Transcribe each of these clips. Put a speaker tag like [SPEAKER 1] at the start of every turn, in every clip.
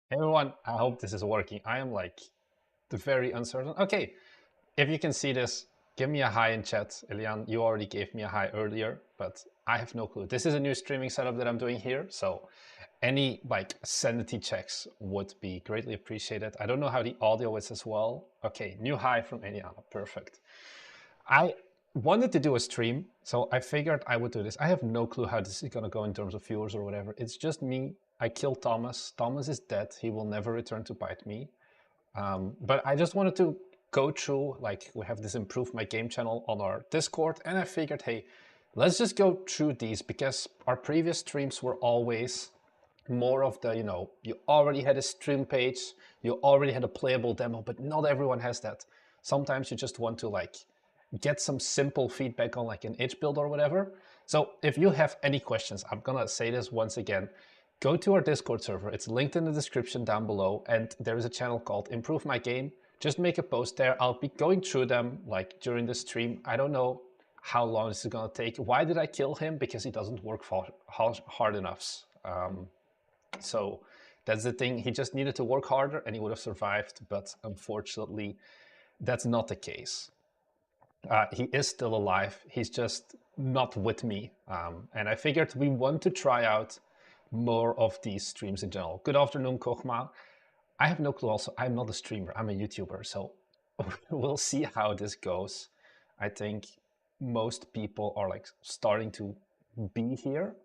[SPEAKER 1] Everyone, I hope this is working. I am like very uncertain. Okay, if you can see this, give me a hi in chat. Elian, you already gave me a hi earlier, but I have no clue. This is a new streaming setup that I'm doing here, so any like sanity checks would be greatly appreciated. I don't know how the audio is as well. Okay, new hi from Elian, perfect. I wanted to do a stream, so I figured I would do this. I have no clue how this is gonna go in terms of viewers or whatever. It's just me. I killed Thomas. Thomas is dead. He will never return to bite me. But I just wanted to go through, like, we have this Improve My Game channel on our Discord, and I figured, hey, let's just go through these because our previous streams were always more of the, you already had a stream page, you already had a playable demo, but not everyone has that. Sometimes you just want to like get some simple feedback on like an itch build or whatever. So if you have any questions, I'm gonna say this once again, go to our Discord server. It's linked in the description down below, and there is a channel called Improve My Game. Just make a post there. I'll be going through them like during the stream. I don't know how long this is gonna take. Why did I kill him? Because he doesn't work hard enough. So that's the thing. He just needed to work harder and he would have survived, but unfortunately, that's not the case. He is still alive. He's just not with me. And I figured we want to try out more of these streams in general. Good afternoon, Kochma. I have no clue also. I'm not a streamer. I'm a YouTuber. So we'll see how this goes. I think most people are like starting to be here.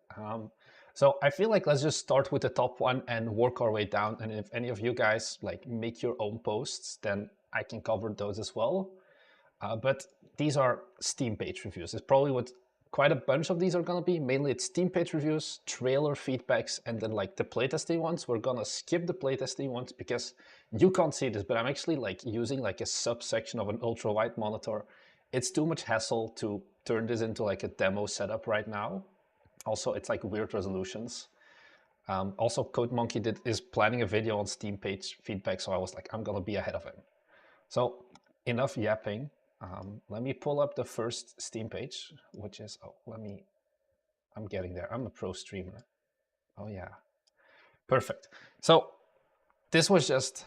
[SPEAKER 1] So I feel like let's just start with the top one and work our way down. And if any of you guys like make your own posts, then I can cover those as well. But these are Steam page reviews. It's probably what quite a bunch of these are gonna be. Mainly it's Steam page reviews, trailer feedbacks, and then like the playtesting ones. We're gonna skip the playtesting ones because you can't see this, but I'm actually like using like a subsection of an ultra wide monitor. It's too much hassle to turn this into like a demo setup right now. Also, it's like weird resolutions. Also, CodeMonkey is planning a video on Steam page feedback, so I was like, I'm gonna be ahead of him. So enough yapping. Let me pull up the first Steam page, which is, I'm getting there. I'm a pro streamer. Oh yeah, perfect. So this was just,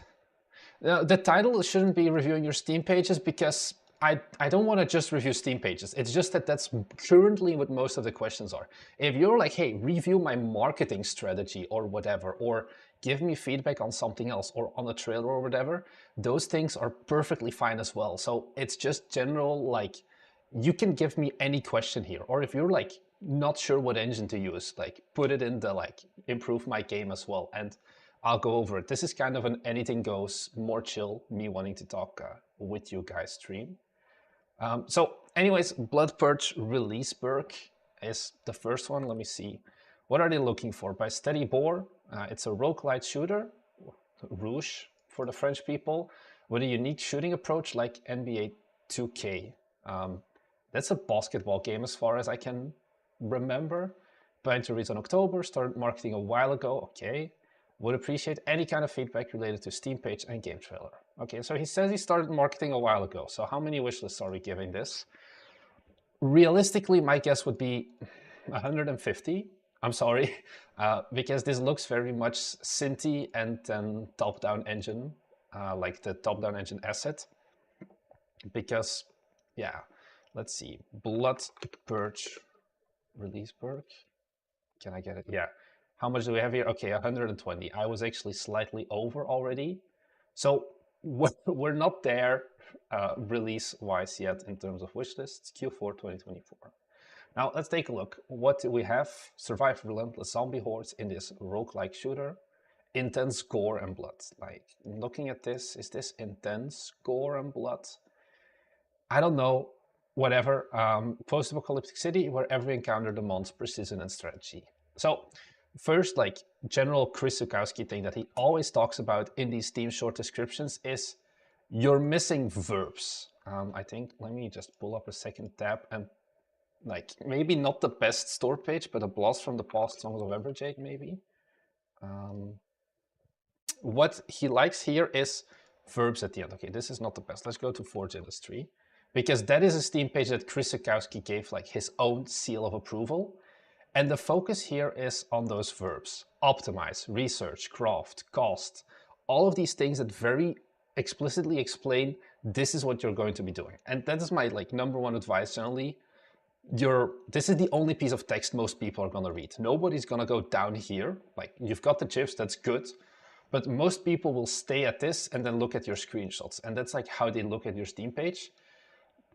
[SPEAKER 1] the title shouldn't be reviewing your Steam pages because I don't want to just review Steam pages. It's just that that's currently what most of the questions are. If you're like, hey, review my marketing strategy or whatever, or give me feedback on something else or on a trailer or whatever, those things are perfectly fine as well. So it's just general, like, you can give me any question here. Or if you're like not sure what engine to use, like put it in the like Improve My Game as well. And I'll go over it. This is kind of an anything goes, more chill, me wanting to talk with you guys stream. So anyways, Blood Purge Release Berg is the first one. Let me see. What are they looking for? By Steady Boar, it's a roguelite shooter, Rouge for the French people, with a unique shooting approach like NBA 2K. That's a basketball game as far as I can remember. Planned to release in October, started marketing a while ago, okay. Would appreciate any kind of feedback related to Steam page and game trailer. Okay, so he says he started marketing a while ago. So how many wishlists are we giving this? Realistically, my guess would be 150. I'm sorry, because this looks very much Cinti and then top-down engine, like the top-down engine asset. Because, yeah, let's see. Blood Purge Release Berg. Can I get it? Yeah. How much do we have here? Okay, 120. I was actually slightly over already. So we're not there release-wise yet in terms of wishlists. Q4 2024. Now let's take a look. What do we have? Survive relentless zombie hordes in this roguelike shooter. Intense gore and blood. Like, looking at this, is this intense gore and blood? I don't know. Whatever. Post-apocalyptic city where every encounter demands precision and strategy. So first, like, general Chris Zukowski thing that he always talks about in these Steam short descriptions is you're missing verbs. I think, let me just pull up a second tab and like, maybe not the best store page, but a blast from the past songs of Everjade, maybe. What he likes here is verbs at the end. Okay, this is not the best. Let's go to Forge Industry, because that is a Steam page that Chris Zukowski gave like his own seal of approval. And the focus here is on those verbs: optimize, research, craft, cost, all of these things that very explicitly explain this is what you're going to be doing. And that is my like #1 advice generally. This is the only piece of text most people are gonna read. Nobody's gonna go down here. Like, you've got the GIFs, that's good, but most people will stay at this and then look at your screenshots. And that's like how they look at your Steam page.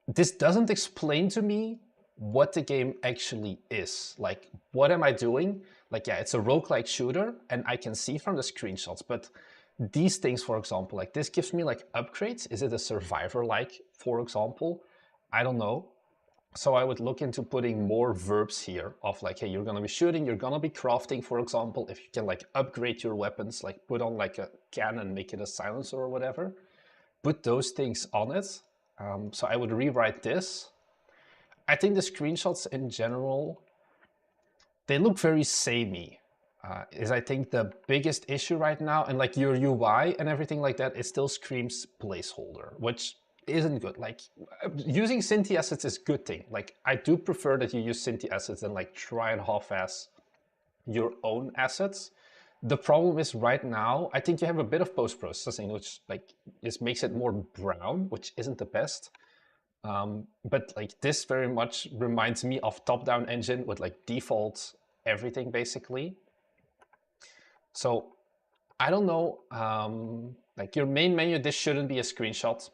[SPEAKER 1] This doesn't explain to me what the game actually is. Like, what am I doing? Like, yeah, it's a roguelike shooter, and I can see from the screenshots, but these things, for example, like this gives me like upgrades. Is it a survivor-like, for example? I don't know. So I would look into putting more verbs here of like, hey, you're gonna be shooting, you're gonna be crafting, for example. If you can like upgrade your weapons, like put on like a cannon, make it a silencer or whatever, put those things on it. So I would rewrite this. I think the screenshots in general, they look very samey. Is I think the biggest issue right now, and like your UI and everything like that, it still screams placeholder, which isn't good. Like, using Cinti assets is a good thing. Like, I do prefer that you use Cinti assets than like try and half-ass your own assets. The problem is right now, I think you have a bit of post-processing, which like just makes it more brown, which isn't the best. But like this very much reminds me of top-down engine with like default everything basically. So I don't know, like your main menu, this shouldn't be a screenshot.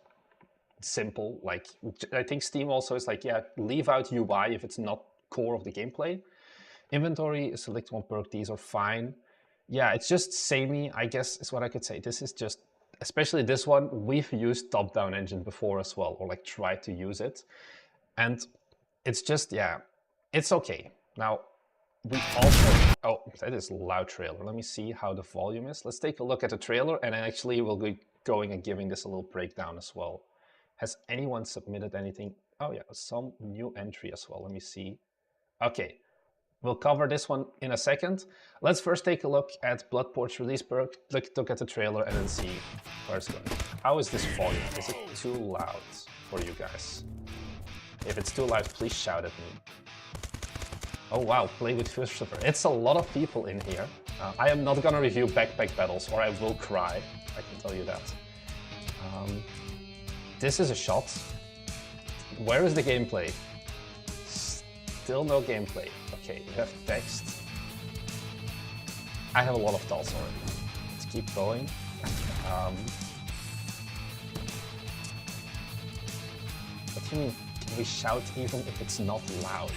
[SPEAKER 1] Simple. Like, I think Steam also is like, yeah, leave out UI if it's not core of the gameplay. Inventory, select one perk, these are fine. Yeah, it's just samey, I guess is what I could say. This is just, especially this one, we've used top-down engine before as well, or like tried to use it. And it's just, yeah, it's okay. Now, we also, oh, that is a loud trailer. Let me see how the volume is. Let's take a look at the trailer, and then actually we'll be going and giving this a little breakdown as well. Has anyone submitted anything? Oh yeah, some new entry as well. Let me see. Okay, we'll cover this one in a second. Let's first take a look at Bloodport's release perk, look at the trailer, and then see where it's going. How is this volume? Is it too loud for you guys? If it's too loud, please shout at me. Oh wow, play with Christopher. It's a lot of people in here. I am not gonna review backpack battles or I will cry, I can tell you that. This is a shot. Where is the gameplay? Still no gameplay. Okay, we have text. I have a lot of thoughts already. Let's keep going. What do you mean? Can we shout even if it's not loud?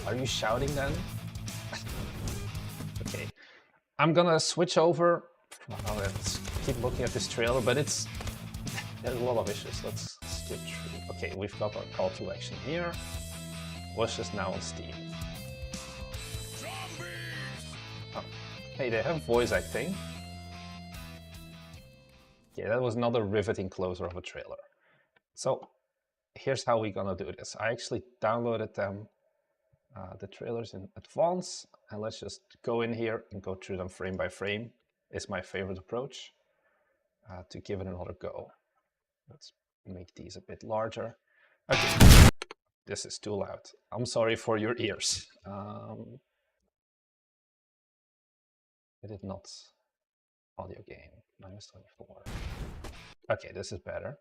[SPEAKER 1] Are you shouting then? Okay, I'm gonna switch over. Let's keep looking at this trailer, but there's a lot of issues. Let's skip through. Okay, we've got our call to action here. Watch this now on Steam. Oh. Hey, they have voice acting. Yeah, that was another riveting closer of a trailer. So here's how we're gonna do this. I actually downloaded them, the trailers in advance, and let's just go in here and go through them frame by frame. Is my favorite approach to give it another go. Let's make these a bit larger. Okay, this is too loud. I'm sorry for your ears. It did not audio game, -24. Okay, this is better.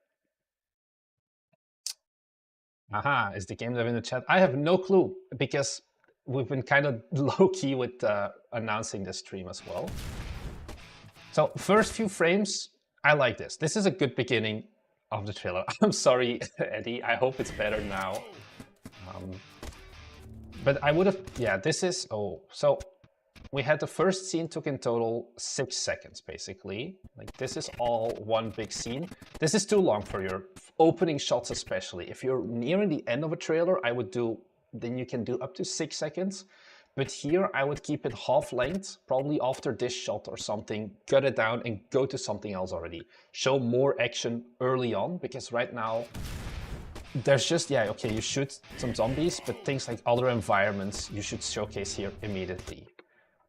[SPEAKER 1] Aha, is the game dev in the chat? I have no clue because we've been kind of low-key with announcing this stream as well. So first few frames, I like this. This is a good beginning of the trailer. I'm sorry, Eddie. I hope it's better now. But I would have, yeah, this is, oh, so we had the first scene took in total 6 seconds, basically. Like this is all one big scene. This is too long for your opening shots, especially. If you're nearing the end of a trailer, I would do, then you can do up to 6 seconds. But here I would keep it half length, probably after this shot or something, cut it down and go to something else already. Show more action early on, because right now there's just, yeah, okay, you shoot some zombies, but things like other environments you should showcase here immediately.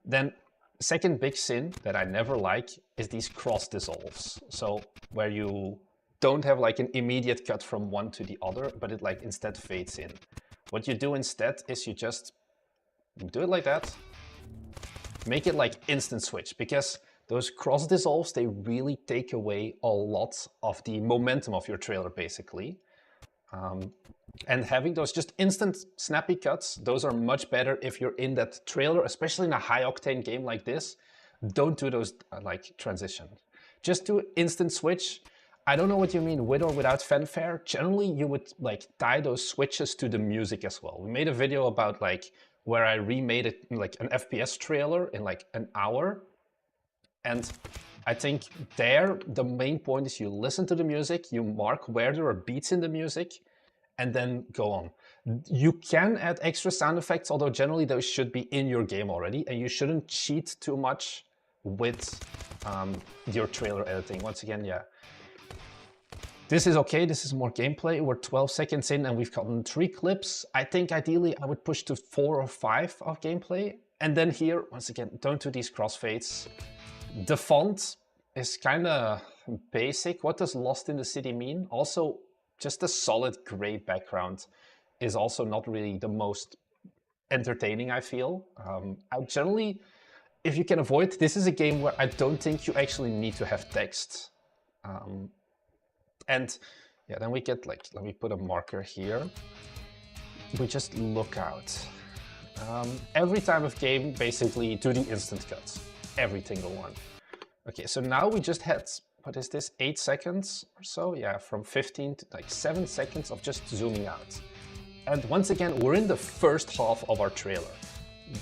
[SPEAKER 1] Then second big sin that I never like is these cross dissolves. So where you don't have like an immediate cut from one to the other, but it like instead fades in. What you do instead is you just Do it like that. Make it like instant switch, because those cross dissolves, they really take away a lot of the momentum of your trailer, basically. And having those just instant snappy cuts, those are much better if you're in that trailer, especially in a high octane game like this. Don't do those like transitions. Just do instant switch. I don't know what you mean with or without fanfare. Generally, you would like tie those switches to the music as well. We made a video about like where I remade it like an FPS trailer in like an hour. And I think there, the main point is you listen to the music, you mark where there are beats in the music, and then go on. You can add extra sound effects, although generally those should be in your game already, and you shouldn't cheat too much with your trailer editing. Once again, yeah. This is okay, this is more gameplay. We're 12 seconds in and we've gotten 3 clips. I think ideally I would push to 4 or 5 of gameplay. And then here, once again, don't do these crossfades. The font is kind of basic. What does Lost in the City mean? Also, just a solid gray background is also not really the most entertaining, I feel. I generally, if you can avoid, this is a game where I don't think you actually need to have text. And yeah, then we get like, let me put a marker here. We just look out. Every time of game, basically do the instant cuts. Every single one. Okay, so now we just had, what is this, 8 seconds or so? Yeah, from 15 to like 7 seconds of just zooming out. And once again, we're in the first half of our trailer.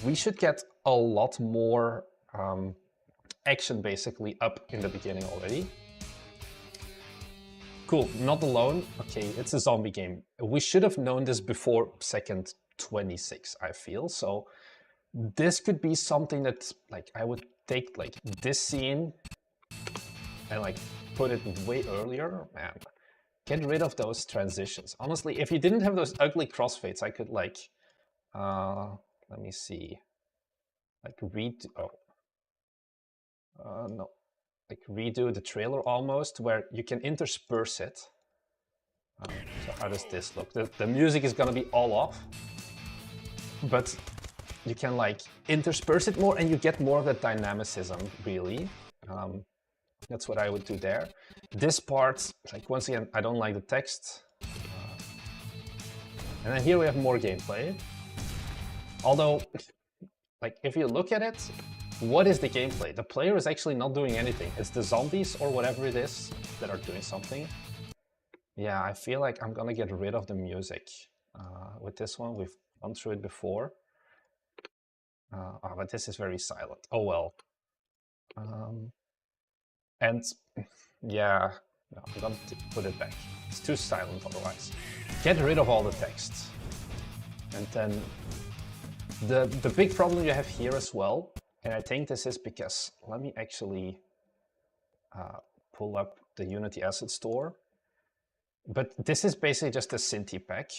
[SPEAKER 1] We should get a lot more action basically up in the beginning already. Cool, not alone. Okay, it's a zombie game. We should have known this before second 26, I feel. So this could be something that like I would take like this scene and like put it way earlier. Man, get rid of those transitions. Honestly, if you didn't have those ugly crossfades, I could like, let me see, like no. Like redo the trailer almost, where you can intersperse it. So how does this look? The music is gonna be all off, but you can like intersperse it more and you get more of that dynamicism, really. That's what I would do there. This part, like once again, I don't like the text. And then here we have more gameplay. Although, like if you look at it, what is the gameplay? The player is actually not doing anything. It's the zombies or whatever it is that are doing something. Yeah, I feel like I'm gonna get rid of the music with this one. We've gone through it before. But this is very silent. Oh well. And yeah, no, I'm gonna put it back. It's too silent otherwise. Get rid of all the text. And then the big problem you have here as well, and I think this is because, let me actually pull up the Unity Asset Store. But this is basically just a Cinti pack.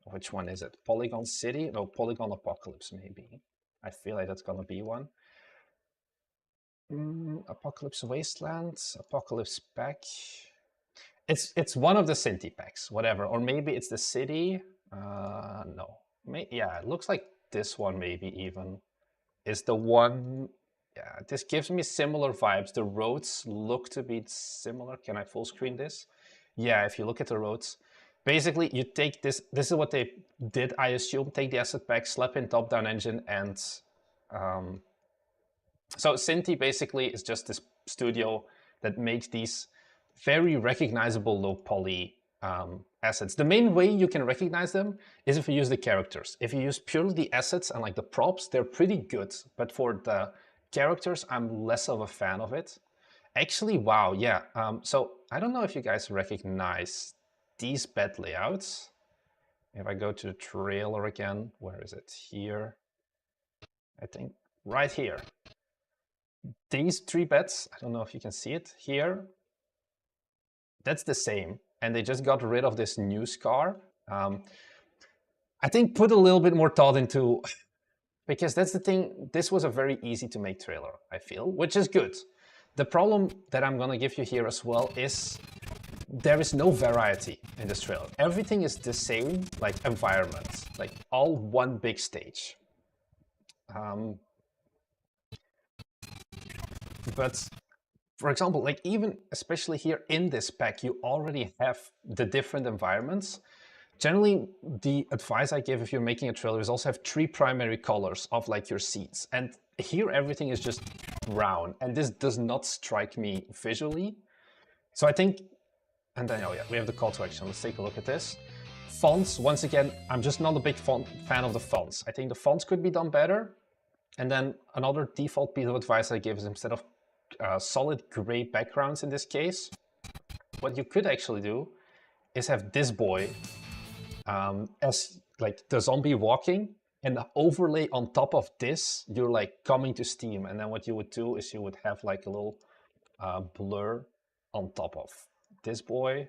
[SPEAKER 1] Which one is it? Polygon City? No, Polygon Apocalypse maybe. I feel like that's gonna be one. Apocalypse Wasteland, Apocalypse pack. It's one of the Cinti packs, whatever. Or maybe it's the city. No. Yeah, it looks like this one maybe even is the one. Yeah, this gives me similar vibes. The roads look to be similar. Can I full screen this? Yeah, if you look at the roads, basically you take this. This is what they did, I assume. Take the asset pack, slap in top-down engine, and so Cinti basically is just this studio that makes these very recognizable low poly assets. The main way you can recognize them is if you use the characters. If you use purely the assets and like the props, they're pretty good. But for the characters, I'm less of a fan of it. Actually, wow, yeah. So I don't know if you guys recognize these bed layouts. If I go to the trailer again, where is it? Here. I think right here. These 3 beds, I don't know if you can see it here. That's the same. And they just got rid of this news car. I think put a little bit more thought into, because that's the thing, this was a very easy to make trailer, I feel, which is good. The problem that I'm gonna give you here as well is there is no variety in this trailer. Everything is the same, like environment, like all one big stage. But for example, like even especially here in this pack, you already have the different environments. Generally, the advice I give if you're making a trailer is also have 3 primary colors of like your seeds. And here everything is just brown, and this does not strike me visually. So I think, and then, oh yeah, we have the call to action. Let's take a look at this. Fonts, once again, I'm just not a big fan of the fonts. I think the fonts could be done better. And then another default piece of advice I give is instead of solid gray backgrounds in this case, what you could actually do is have this boy as like the zombie walking, and the overlay on top of this, you're like coming to Steam. And then what you would do is you would have like a little blur on top of this boy.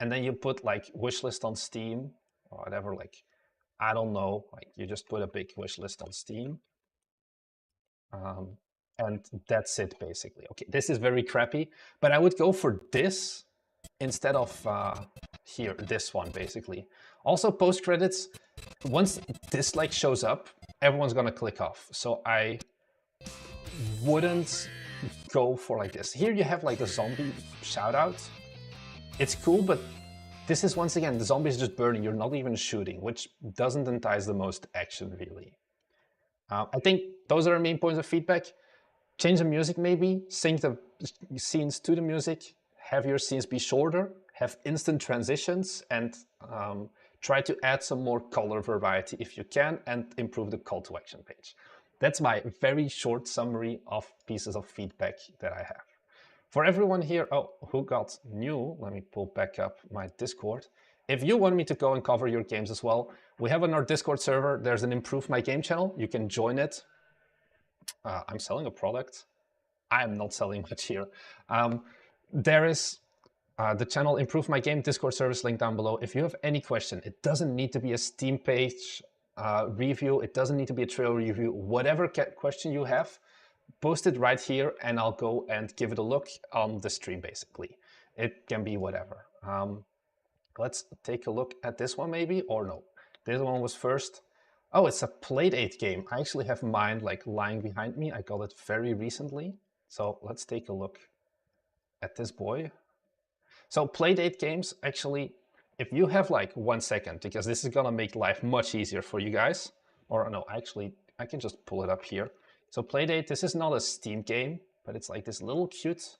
[SPEAKER 1] And then you put like wishlist on Steam or whatever, like, I don't know, like you just put a big wishlist on Steam. And that's it basically. Okay, this is very crappy, but I would go for this instead of here, this one basically. Also post credits, once this like shows up, everyone's gonna click off. So I wouldn't go for like this. Here you have like the zombie shout out. It's cool, but this is once again, the zombie is just burning. You're not even shooting, which doesn't entice the most action really. I think those are the main points of feedback. Change the music maybe, sync the scenes to the music, have your scenes be shorter, have instant transitions, and try to add some more color variety if you can, and improve the call to action page. That's my very short summary of pieces of feedback that I have. For everyone here, who got new, let me pull back up my Discord. If you want me to go and cover your games as well, we have on our Discord server, there's an Improve My Game channel. You can join it. I'm selling a product. I am not selling much here. There is the channel Improve My Game Discord service link down below. If you have any question, it doesn't need to be a Steam page review. It doesn't need to be a trailer review. Whatever question you have, post it right here and I'll go and give it a look on the stream basically. It can be whatever. Let's take a look at this one maybe, or no. This one was first. Oh, it's a Playdate game. I actually have mine like lying behind me. I got it very recently. So let's take a look at this boy. So Playdate games, actually, if you have like 1 second, because this is gonna make life much easier for you guys. Or no, actually, I can just pull it up here. So Playdate, this is not a Steam game, but it's like this little cute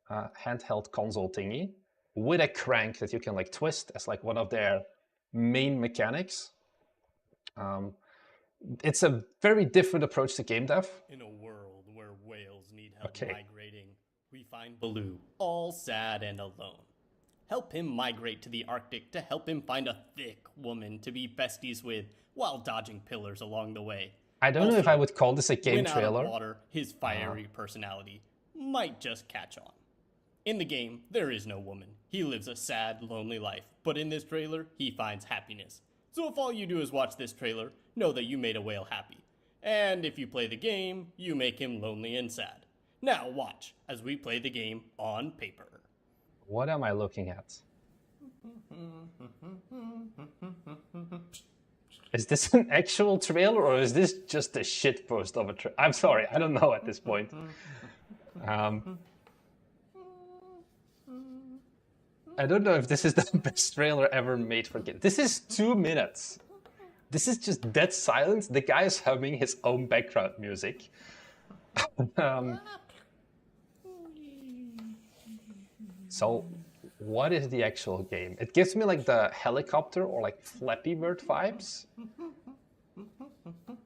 [SPEAKER 1] handheld console thingy with a crank that you can like twist as like one of their main mechanics. It's a very different approach to game dev.
[SPEAKER 2] In a world where whales need help migrating, we find Baloo all sad and alone. Help him migrate to the Arctic to help him find a thick woman to be besties with while dodging pillars along the way.
[SPEAKER 1] I don't know if I would call this a game trailer.
[SPEAKER 2] Out of water, his fiery personality might just catch on. In the game, there is no woman. He lives a sad, lonely life, but in this trailer, he finds happiness. So if all you do is watch this trailer, know that you made a whale happy. And if you play the game, you make him lonely and sad. Now watch as we play the game on paper.
[SPEAKER 1] What am I looking at? Is this an actual trailer or is this just a shitpost of a trailer? I'm sorry, I don't know at this point. I don't know if this is the best trailer ever made for games. This is 2 minutes. This is just dead silence. The guy is humming his own background music. So, what is the actual game? It gives me like the helicopter or like Flappy Bird vibes.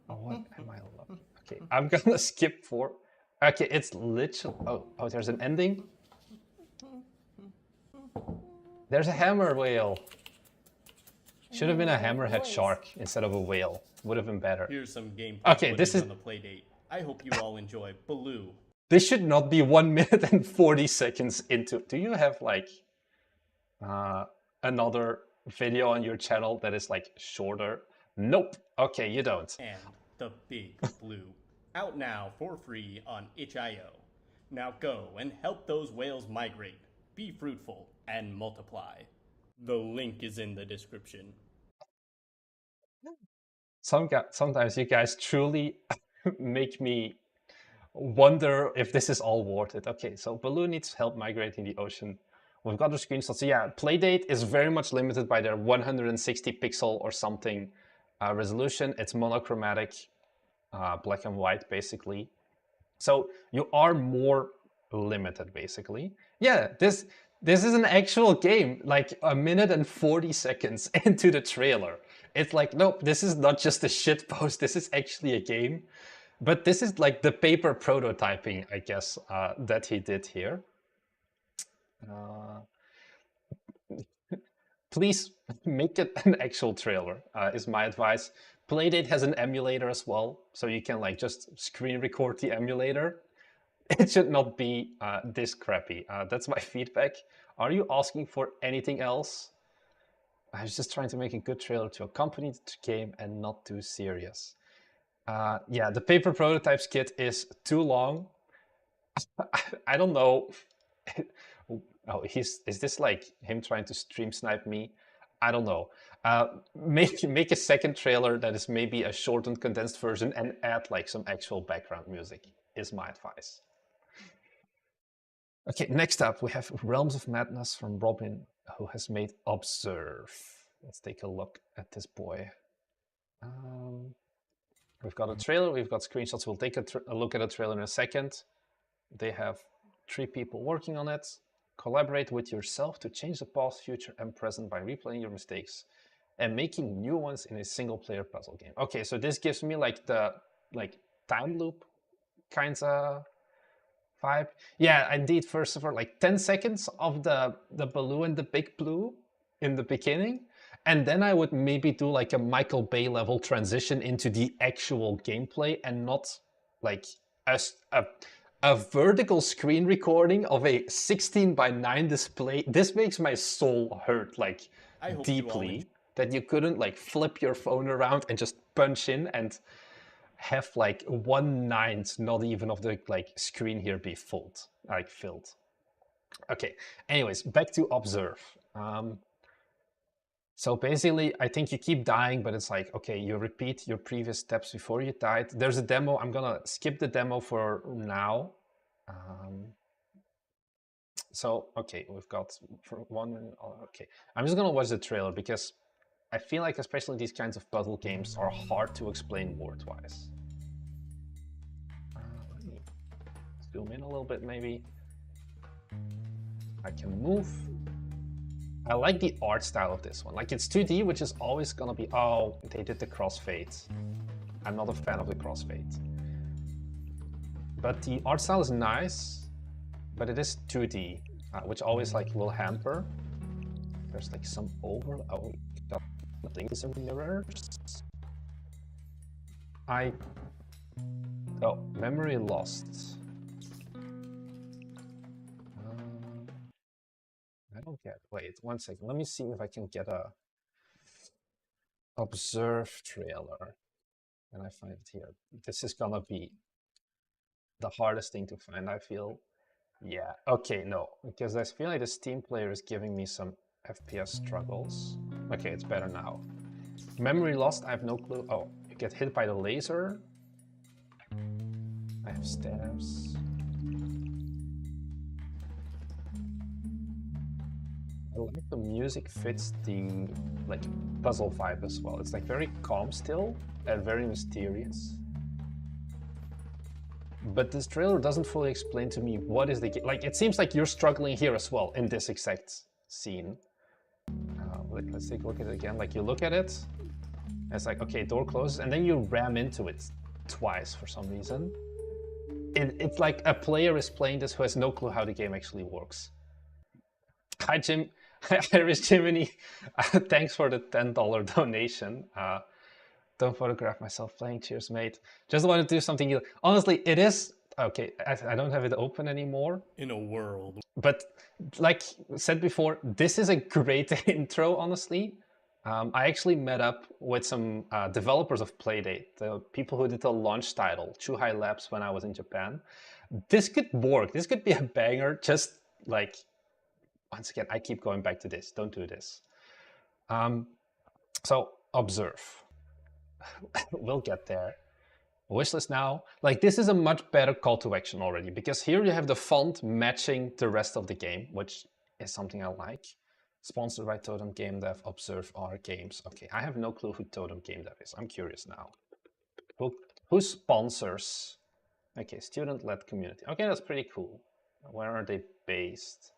[SPEAKER 1] Oh, what am I looking? Okay, I'm gonna skip for. Okay, it's literally. Oh, there's an ending. There's a hammer whale. Should have been a hammerhead shark instead of a whale. Would have been better.
[SPEAKER 2] Here's some gameplay
[SPEAKER 1] okay, this is
[SPEAKER 2] on the Playdate. I hope you all enjoy Baloo.
[SPEAKER 1] This should not be 1 minute and 40 seconds into. Do you have like another video on your channel that is like shorter? Nope. Okay, you don't.
[SPEAKER 2] And The Big Blue. Out now for free on itch.io. Now go and help those whales migrate. be fruitful, and multiply. The link is in the description.
[SPEAKER 1] Sometimes you guys truly make me wonder if this is all worth it. Okay, so Baloo needs help migrating the ocean. We've got the screenshots. So yeah, Playdate is very much limited by their 160 pixel or something resolution. It's monochromatic, black and white, basically. So you are more limited, basically. Yeah, this is an actual game, like a minute and 40 seconds into the trailer. It's like, nope, this is not just a shit post. This is actually a game. But this is like the paper prototyping, I guess, that he did here. Please make it an actual trailer, is my advice. Playdate has an emulator as well, so you can like just screen record the emulator. It should not be this crappy. That's my feedback. Are you asking for anything else? I was just trying to make a good trailer to accompany the game and not too serious. Yeah, the paper prototypes kit is too long. I don't know. Oh, is this like him trying to stream snipe me? I don't know. Make a second trailer that is maybe a shortened, condensed version and add like some actual background music, is my advice. Okay, next up we have Realms of Madness from Robin, who has made Observe. Let's take a look at this boy. We've got a trailer, we've got screenshots. We'll take a look at the trailer in a second. They have 3 people working on it. Collaborate with yourself to change the past, future, and present by replaying your mistakes and making new ones in a single-player puzzle game. Okay, so this gives me like the time loop kinds of vibe. Yeah, indeed. First of all, like 10 seconds of the Baloo and the Big Blue in the beginning, and then I would maybe do like a Michael Bay level transition into the actual gameplay, and not like a vertical screen recording of a 16:9 display. This makes my soul hurt like deeply, that you couldn't like flip your phone around and just punch in and have like 1/9, not even of the like screen here be filled. Okay, anyways, back to Observe. So basically, I think you keep dying, but it's like, okay, you repeat your previous steps before you died. There's a demo. I'm gonna skip the demo for now. So, okay, we've got for 1 minute. Okay, I'm just gonna watch the trailer because I feel like especially these kinds of puzzle games are hard to explain word-wise. Let me zoom in a little bit, maybe. I can move. I like the art style of this one. Like, it's 2D, which is always gonna be... Oh, they did the crossfade. I'm not a fan of the crossfade. But the art style is nice, but it is 2D, which always like will hamper. There's like some over... Oh, got laser mirrors. Oh, memory lost. I don't get... Wait, 1 second. Let me see if I can get a Observe trailer. And I find it here. This is gonna be the hardest thing to find, I feel. Yeah, okay, no. Because I feel like the Steam player is giving me some FPS struggles. Okay, it's better now. Memory lost, I have no clue. Oh, you get hit by the laser. I have stairs. I like the music fits the like puzzle vibe as well. It's like very calm still and very mysterious. But this trailer doesn't fully explain to me what is the game. Like, it seems like you're struggling here as well in this exact scene. Let's take a look at it again. Like, you look at it, and it's like, okay, door closes, and then you ram into it twice for some reason. It's like a player is playing this who has no clue how the game actually works. Hi, Jim. Irish Jiminy. Thanks for the $10 donation. Don't photograph myself playing. Cheers, mate. Just wanted to do something. Honestly, it is... Okay, I don't have it open anymore.
[SPEAKER 2] In a world.
[SPEAKER 1] But like said before, this is a great intro, honestly. I actually met up with some developers of Playdate, the people who did the launch title, Chuhai Labs, when I was in Japan. This could work. This could be a banger, just like once again, I keep going back to this. Don't do this. So observe. We'll get there. Wishlist now. Like, this is a much better call to action already, because here you have the font matching the rest of the game, which is something I like. Sponsored by Totem Game Dev, Observe our games. Okay, I have no clue who Totem Game Dev is. I'm curious now. Who sponsors? Okay, student-led community. Okay, that's pretty cool. Where are they based?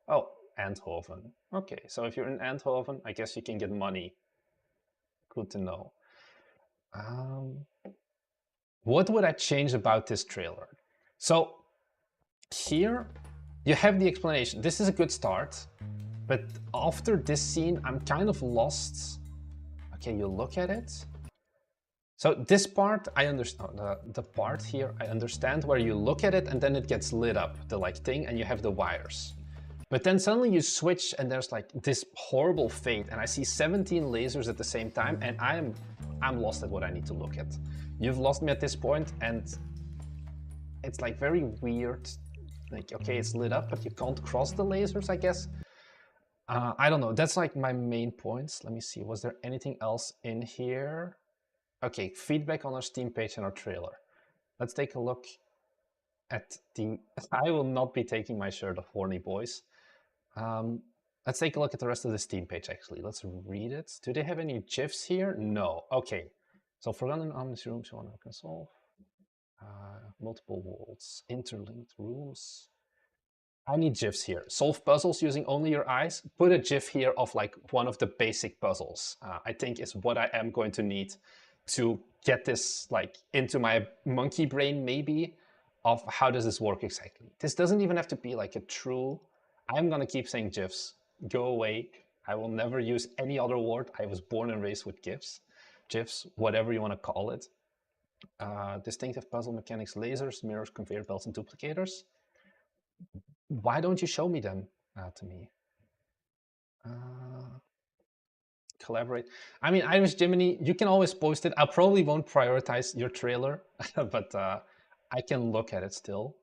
[SPEAKER 1] Oh, Eindhoven. Okay, so if you're in Eindhoven, I guess you can get money. Good to know. What would I change about this trailer? So here you have the explanation. This is a good start, but after this scene, I'm kind of lost. Okay, you look at it. So this part, I understand, the part here, I understand where you look at it and then it gets lit up, the like thing, and you have the wires. But then suddenly you switch and there's like this horrible fade, and I see 17 lasers at the same time, and I'm lost at what I need to look at. You've lost me at this point, and it's like very weird. Like, okay, it's lit up, but you can't cross the lasers, I guess. I don't know. That's like my main points. Let me see. Was there anything else in here? Okay, feedback on our Steam page and our trailer. Let's take a look at the... I will not be taking my shirt off, horny boys. Let's take a look at the rest of the Steam page, actually. Let's read it. Do they have any GIFs here? No. Okay. So forgotten ominous rooms you want to solve. Multiple worlds, interlinked rooms. I need GIFs here. Solve puzzles using only your eyes. Put a GIF here of like one of the basic puzzles. I think is what I am going to need to get this like into my monkey brain, maybe, of how does this work exactly. This doesn't even have to be like a true... I'm gonna keep saying GIFs. Go away. I will never use any other word. I was born and raised with GIFs. GIFs, whatever you want to call it. Distinctive puzzle mechanics, lasers, mirrors, conveyor belts, and duplicators. Why don't you show me them to me? Collaborate. I mean, Irish Jiminy, you can always post it. I probably won't prioritize your trailer, but I can look at it still.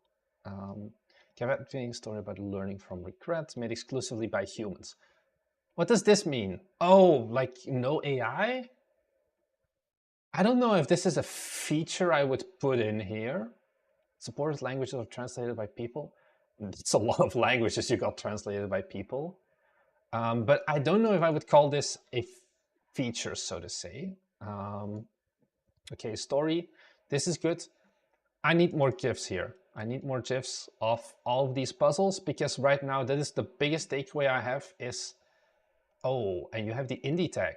[SPEAKER 1] Captivating story about learning from regrets made exclusively by humans. What does this mean? Oh, like no AI? I don't know if this is a feature I would put in here. Supported languages are translated by people. It's a lot of languages you got translated by people. But I don't know if I would call this a feature, so to say. Okay, story. This is good. I need more GIFs here. I need more GIFs of all of these puzzles, because right now that is the biggest takeaway I have is, oh, and you have the indie tag.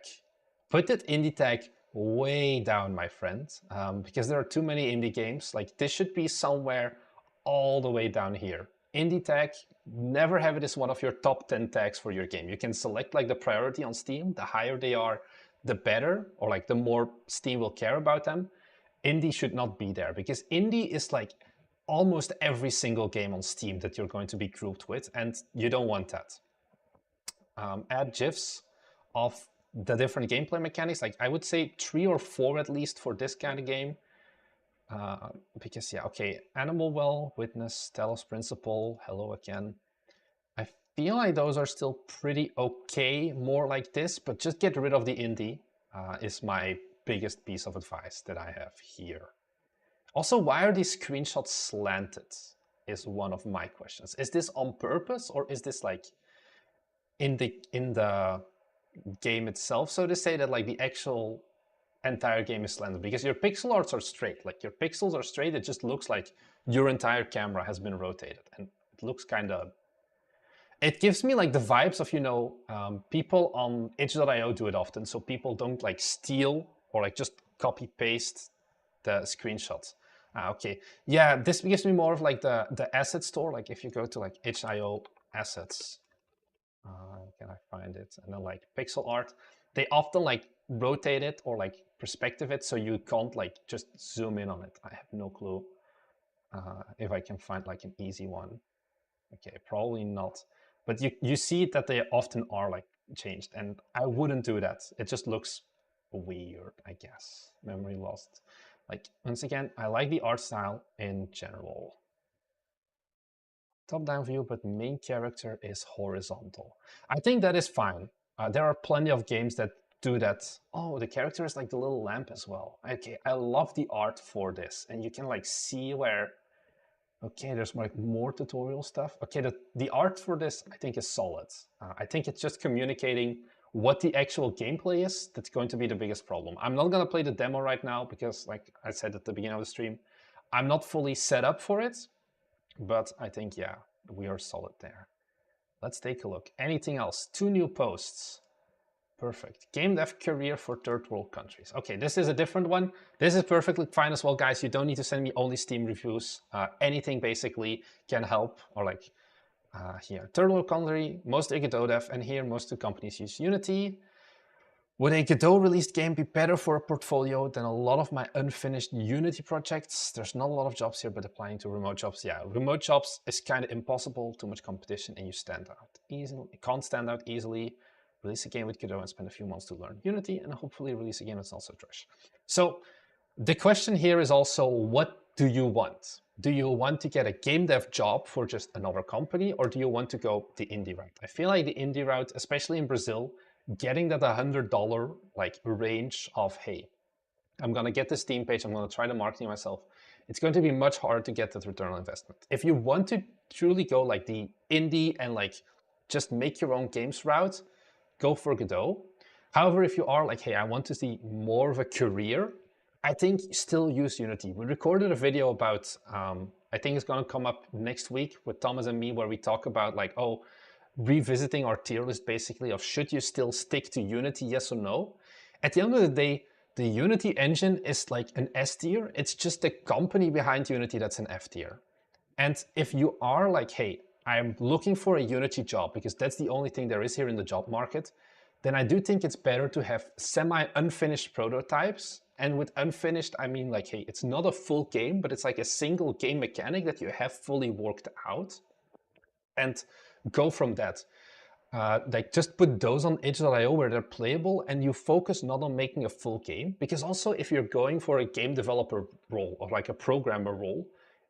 [SPEAKER 1] Put that indie tag way down, my friend, because there are too many indie games. Like, this should be somewhere all the way down here. Indie tag, never have it as one of your top 10 tags for your game. You can select like the priority on Steam. The higher they are, the better, or like the more Steam will care about them. Indie should not be there, because indie is like almost every single game on Steam that you're going to be grouped with, and you don't want that. Add GIFs of the different gameplay mechanics. Like, I would say 3 or 4 at least for this kind of game. Because, yeah, okay, Animal Well, Witness, Talos Principle, Hello Again. I feel like those are still pretty okay, more like this, but just get rid of the indie is my biggest piece of advice that I have here. Also, why are these screenshots slanted is one of my questions. Is this on purpose, or is this like in the game itself, so to say, that like the actual entire game is slanted? Because your pixel arts are straight, like your pixels are straight. It just looks like your entire camera has been rotated, and it looks kind of... It gives me like the vibes of, you know, people on itch.io do it often, so people don't like steal or like just copy paste the screenshots. Okay, yeah, this gives me more of like the asset store. Like if you go to like itch.io assets, can I find it? And then like pixel art, they often like rotate it or like perspective it, so you can't like just zoom in on it. I have no clue if I can find like an easy one. Okay, probably not. But you see that they often are like changed, and I wouldn't do that. It just looks weird, I guess. Memory lost. Like, once again, I like the art style in general. top-down view, but main character is horizontal. I think that is fine. There are plenty of games that do that. Oh, the character is like the little lamp as well. Okay, I love the art for this, and you can like see where. Okay, there's like more tutorial stuff. Okay, the art for this I think is solid. I think it's just communicating what the actual gameplay is that's going to be the biggest problem. I'm not gonna play the demo right now because, like I said at the beginning of the stream, I'm not fully set up for it. But I think, yeah, we are solid there. Let's take a look. Anything else? 2 new posts. Perfect. Game dev career for third world countries. Okay, this is a different one. This is perfectly fine as well, guys. You don't need to send me only Steam reviews. Anything basically can help. Or like here, third world country, most Godot dev, and here most of the companies use Unity. Would a Godot released game be better for a portfolio than a lot of my unfinished Unity projects? There's not a lot of jobs here, but applying to remote jobs, yeah, remote jobs is kind of impossible, too much competition, and you stand out easily. You can't stand out easily. Release a game with Godot and spend a few months to learn Unity, and hopefully release a game that's also trash. So the question here is also, what do you want? Do you want to get a game dev job for just another company, or do you want to go the indie route? I feel like the indie route, especially in Brazil, getting that $100 like range of, hey, I'm gonna get the Steam page, I'm gonna try the marketing myself. It's going to be much harder to get that return on investment. If you want to truly go like the indie and like just make your own games route, go for Godot. However, if you are like, hey, I want to see more of a career, I think still use Unity. We recorded a video about, I think it's gonna come up next week with Thomas and me, where we talk about like, oh, revisiting our tier list basically of should you still stick to Unity, yes or no. At the end of the day, the Unity engine is like an S tier. It's just the company behind Unity that's an F tier. And if you are like, hey, I'm looking for a Unity job because that's the only thing there is here in the job market, then I do think it's better to have semi-unfinished prototypes. And with unfinished, I mean like, hey, it's not a full game, but it's like a single game mechanic that you have fully worked out. And go from that. Like just put those on itch.io where they're playable, and you focus not on making a full game. Because also if you're going for a game developer role or like a programmer role,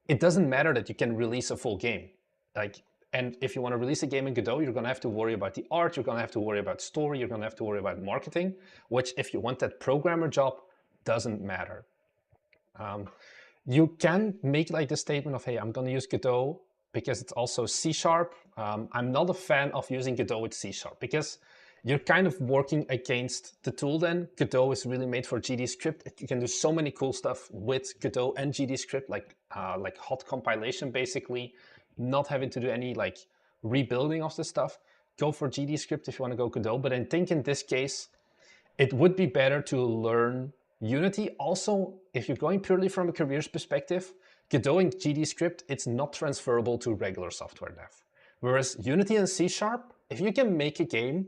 [SPEAKER 1] it doesn't matter that you can release a full game. And if you want to release a game in Godot, you're going to have to worry about the art, you're going to have to worry about story, you're going to have to worry about marketing, which if you want that programmer job, doesn't matter. You can make like the statement of, hey, I'm going to use Godot because it's also C#. I'm not a fan of using Godot with C# because you're kind of working against the tool then. Godot is really made for GDScript. You can do so many cool stuff with Godot and GDScript, like hot compilation basically, not having to do any like rebuilding of the stuff. Go for GDScript if you want to go Godot, but I think in this case, it would be better to learn Unity. Also, if you're going purely from a careers perspective, Godot and GDScript, it's not transferable to regular software dev. Whereas Unity and C#, if you can make a game,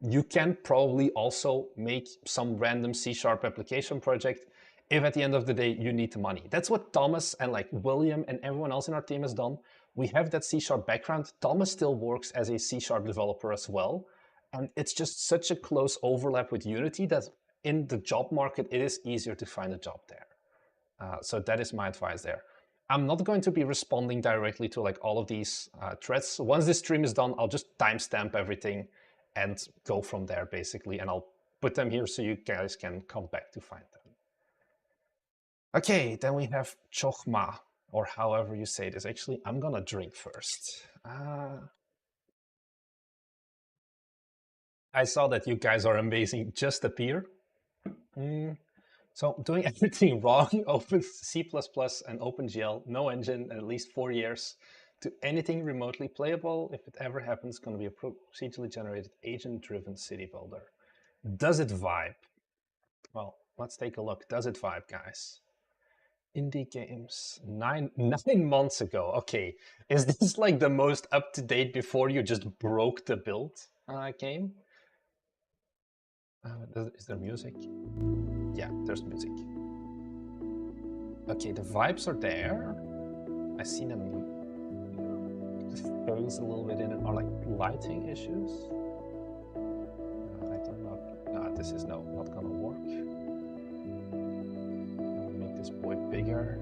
[SPEAKER 1] you can probably also make some random C# application project if at the end of the day you need the money. That's what Thomas and like William and everyone else in our team has done. We have that C# background. Thomas still works as a C# developer as well. And it's just such a close overlap with Unity that in the job market, it is easier to find a job there. So that is my advice there. I'm not going to be responding directly to like all of these threads. Once this stream is done, I'll just timestamp everything and go from there basically. And I'll put them here so you guys can come back to find them. Okay, then we have Chokhmah, or however you say this. Actually, I'm gonna drink first. I saw that you guys are amazing. Just appear. So doing everything wrong, open C++ and OpenGL, no engine, and at least 4 years, to anything remotely playable. If it ever happens, it's going to be a procedurally generated agent-driven city builder. Does it vibe? Well, let's take a look. Does it vibe, guys? Indie games, nine months ago. Okay, is this like the most up-to-date before you just broke the build game? Is there music? Yeah, there's music. Okay, the vibes are there. I see them phase a little bit in it. Are like lighting issues? I don't know. No, this is not gonna work. I'll make this boy bigger.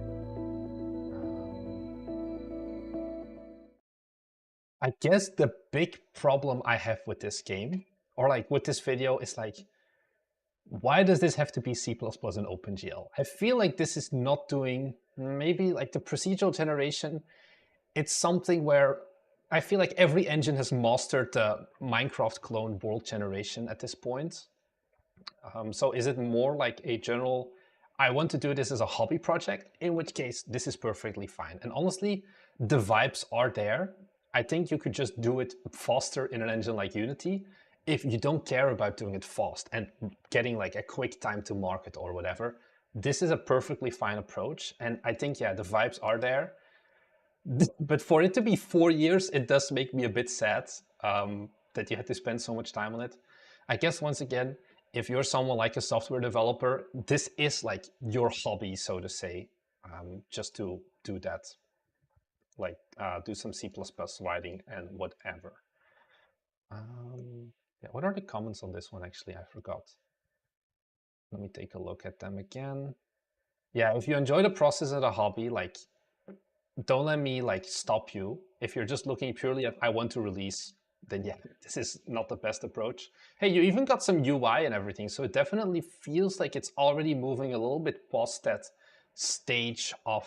[SPEAKER 1] I guess the big problem I have with this game, or like with this video, is like, why does this have to be C++ and OpenGL? I feel like this is not doing, maybe like the procedural generation, it's something where I feel like every engine has mastered the Minecraft clone world generation at this point. So is it more like a general, I want to do this as a hobby project, in which case this is perfectly fine. And honestly, the vibes are there. I think you could just do it faster in an engine like Unity if you don't care about doing it fast and getting like a quick time to market or whatever. This is a perfectly fine approach. And I think, yeah, the vibes are there. But for it to be 4 years, it does make me a bit sad that you had to spend so much time on it. I guess once again, if you're someone like a software developer, this is like your hobby, so to say, just to do that, like do some C++ writing and whatever. Yeah, what are the comments on this one? Actually, I forgot. Let me take a look at them again. Yeah, if you enjoy the process as a hobby, like, don't let me like stop you. If you're just looking purely at I want to release, then yeah, this is not the best approach. Hey, you even got some UI and everything, so it definitely feels like it's already moving a little bit past that stage of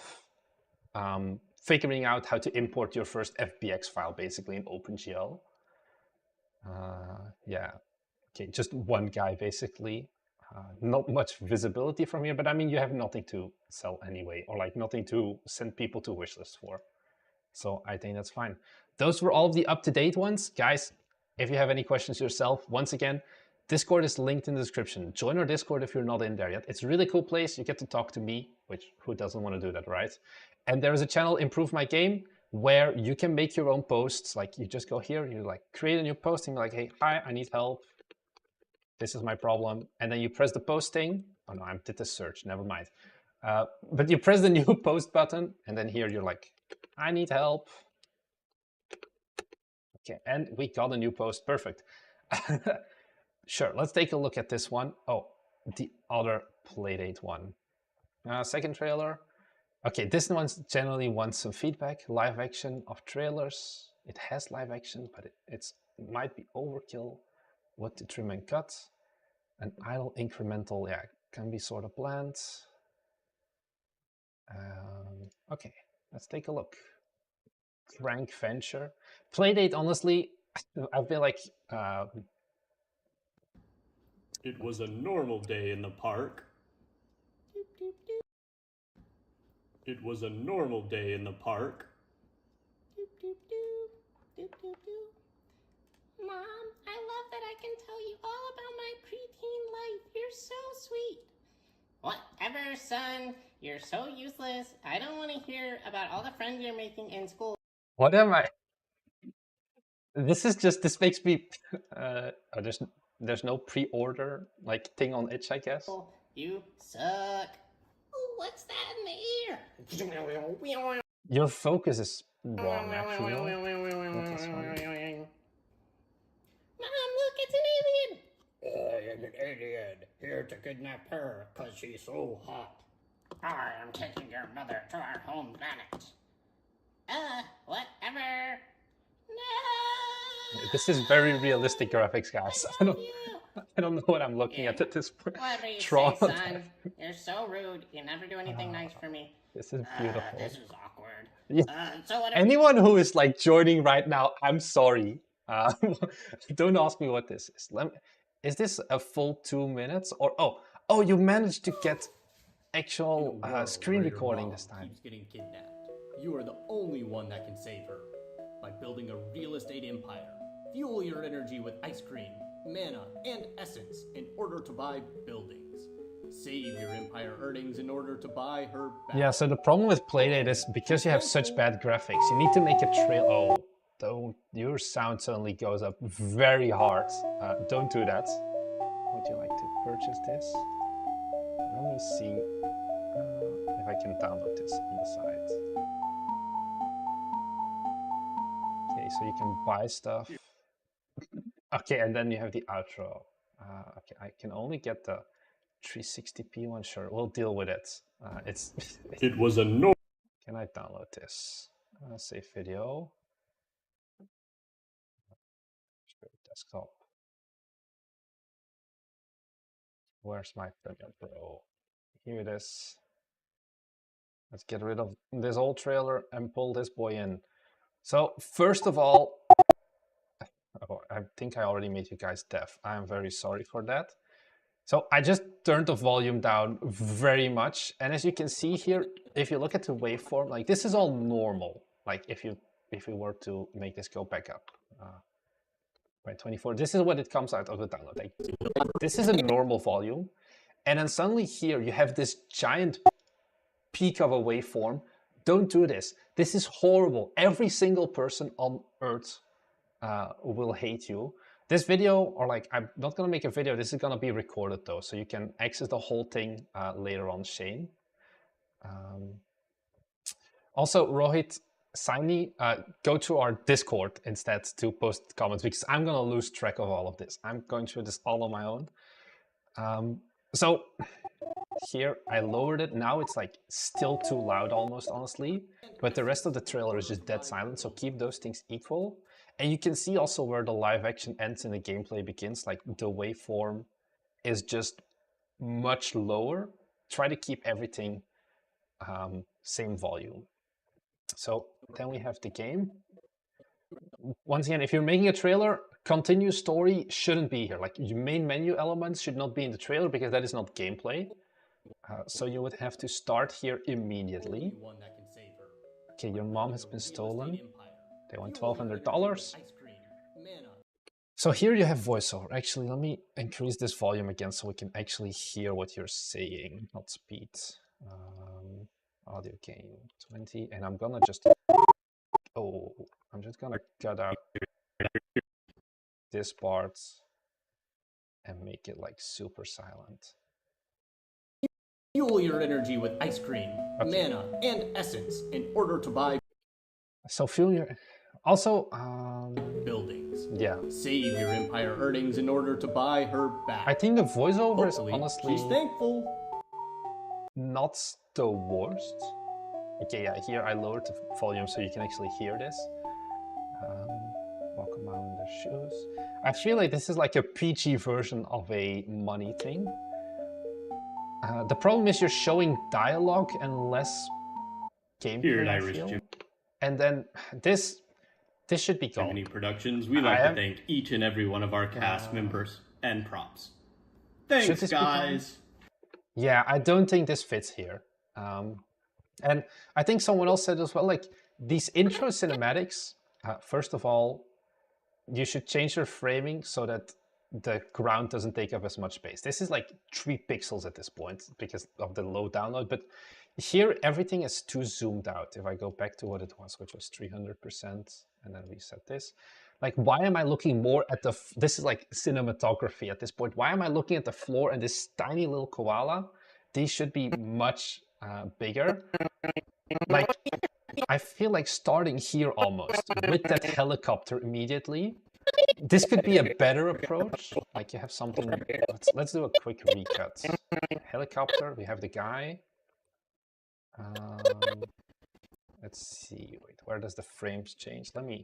[SPEAKER 1] figuring out how to import your first FBX file basically in OpenGL. Yeah, okay, just one guy basically. Not much visibility from here, but I mean, you have nothing to sell anyway, or like nothing to send people to wishlist for. So I think that's fine. Those were all of the up-to-date ones. Guys, if you have any questions yourself, once again, Discord is linked in the description. Join our Discord if you're not in there yet. It's a really cool place. You get to talk to me, which who doesn't want to do that, right? And there is a channel, Improve My Game, where you can make your own posts. Like you just go here, you like create a new post and you're like, hey, hi, I need help. This is my problem. And then you press the posting. Oh no, I did the search, never mind. But you press the new post button and then here you're like, I need help. Okay, and we got a new post, perfect. Sure, let's take a look at this one. Oh, the other Playdate one. Second trailer. Okay, this one generally wants some feedback. Live action of trailers. It has live action, but it might be overkill. What to trim and cut. An idle incremental, yeah, can be sort of bland. Okay, let's take a look. Crank Venture. Playdate, honestly, I feel like...
[SPEAKER 2] It was a normal day in the park. It was a normal day in the park.
[SPEAKER 3] Mom, I love that I can tell you all about my preteen life. You're so sweet. Whatever, son. You're so useless. I don't want to hear about all the friends you're making in school.
[SPEAKER 1] What am I? This is just, this makes me... oh, there's no pre-order like thing on itch, I guess.
[SPEAKER 3] You suck. Ooh, what's that in the ear?
[SPEAKER 1] Your focus is wrong, actually.
[SPEAKER 3] Mom, look, it's an alien. It's an alien here to kidnap her because she's so hot. I am taking your mother to our home planet. Whatever. No.
[SPEAKER 1] This is very realistic graphics, guys. I don't know what I'm looking at this point.
[SPEAKER 3] Whatever you say, son. You're so rude. You never do anything nice for me.
[SPEAKER 1] This is beautiful.
[SPEAKER 3] This is awkward.
[SPEAKER 1] Yeah.
[SPEAKER 3] So
[SPEAKER 1] anyone who is like joining right now, I'm sorry. Don't ask me what this is. Is this a full 2 minutes or oh you managed to get actual screen recording this time.
[SPEAKER 2] Keeps getting kidnapped. You are the only one that can save her. By building a real estate empire, fuel your energy with ice cream, mana, and essence in order to buy buildings. Save your empire earnings in order to buy her back.
[SPEAKER 1] Yeah, so the problem with Playdate is because you have such bad graphics, you need to make a trail. Oh, don't, your sound suddenly goes up very hard. Don't do that. Would you like to purchase this? Let me see if I can download this on the site. Okay, so you can buy stuff. Okay, and then you have the outro. Okay, I can only get the 360p one. Sure, we'll deal with it.
[SPEAKER 2] It was a no.
[SPEAKER 1] Can I download this? Save video. desktop. Where's my Premiere Pro? Here it is. Let's get rid of this old trailer and pull this boy in. So first of all, oh, I think I already made you guys deaf. I am very sorry for that. So I just turned the volume down very much. And as you can see here, if you look at the waveform, like this is all normal. Like if you were to make this go back up by 24, this is what it comes out of the download. Like this is a normal volume. And then suddenly here you have this giant peak of a waveform. Don't do this. This is horrible. Every single person on Earth will hate you. This video, or like, I'm not gonna make a video, this is gonna be recorded though, so you can access the whole thing later on, Shane. Also, Rohit, Saini, go to our Discord instead to post comments, because I'm gonna lose track of all of this. I'm going through this all on my own. So here I lowered it. Now it's like still too loud almost, honestly, but the rest of the trailer is just dead silent, so keep those things equal. And you can see also where the live action ends and the gameplay begins. Like the waveform is just much lower. Try to keep everything same volume. So then we have the game. Once again, if you're making a trailer, continue story shouldn't be here. Like your main menu elements should not be in the trailer because that is not gameplay. So you would have to start here immediately. Okay, your mom has been stolen. They want $1,200. So here you have voiceover. Actually, let me increase this volume again so we can actually hear what you're saying, not speed. Audio gain 20, and I'm gonna just, I'm just gonna cut out this part and make it like super silent.
[SPEAKER 2] Fuel your energy with ice cream, mana, and essence in order to buy.
[SPEAKER 1] So fuel your, also,
[SPEAKER 2] buildings.
[SPEAKER 1] Yeah.
[SPEAKER 2] Save your empire earnings in order to buy her back.
[SPEAKER 1] I think the voiceover is honestly
[SPEAKER 2] she's thankful.
[SPEAKER 1] Not the worst. Okay, yeah, here I lowered the volume so you can actually hear this. Walk around in their shoes. I feel like this is like a PG version of a money thing. The problem is you're showing dialogue and less gameplay, I feel. And then this should be gone.
[SPEAKER 2] Many productions, we like to thank each and every one of our cast members and props. Thanks, guys.
[SPEAKER 1] Yeah, I don't think this fits here. And I think someone else said as well, like these intro cinematics, first of all, you should change your framing so that the ground doesn't take up as much space. This is like 3 pixels at this point because of the low download, but here everything is too zoomed out. If I go back to what it was, which was 300%, and then reset this, like why am I looking more at the, this is like cinematography at this point. Why am I looking at the floor and this tiny little koala? These should be much bigger. Like, I feel like starting here almost with that helicopter immediately. This could be a better approach. Like you have something, let's do a quick recut. Helicopter, we have the guy. Let's see, wait, where does the frames change? Can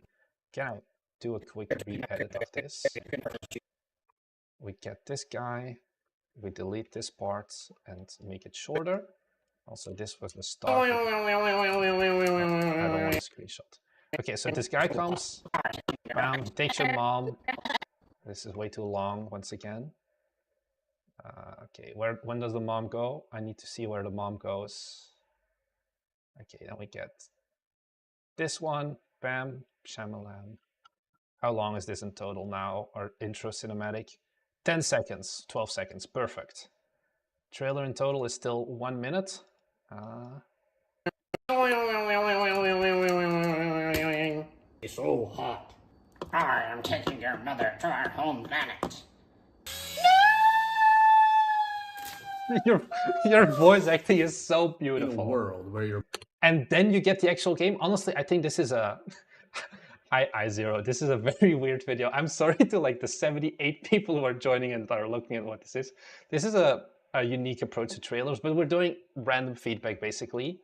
[SPEAKER 1] I do a quick re-edit of this? We get this guy, we delete this part and make it shorter. Also, this was the start. I don't want a screenshot. Okay, so this guy comes, bam, takes your mom. This is way too long once again. Okay, when does the mom go? I need to see where the mom goes. Okay, then we get this one, bam, Shyamalan. How long is this in total now? Our intro cinematic? 10 seconds, 12 seconds, perfect. Trailer in total is still 1 minute.
[SPEAKER 3] It's so hot. I am taking your mother to our home planet.
[SPEAKER 1] Your voice acting is so beautiful.
[SPEAKER 2] In a world where you're...
[SPEAKER 1] And then you get the actual game. Honestly, I think this is a... I0, this is a very weird video. I'm sorry to like the 78 people who are joining and are looking at what this is. This is a unique approach to trailers, but we're doing random feedback basically.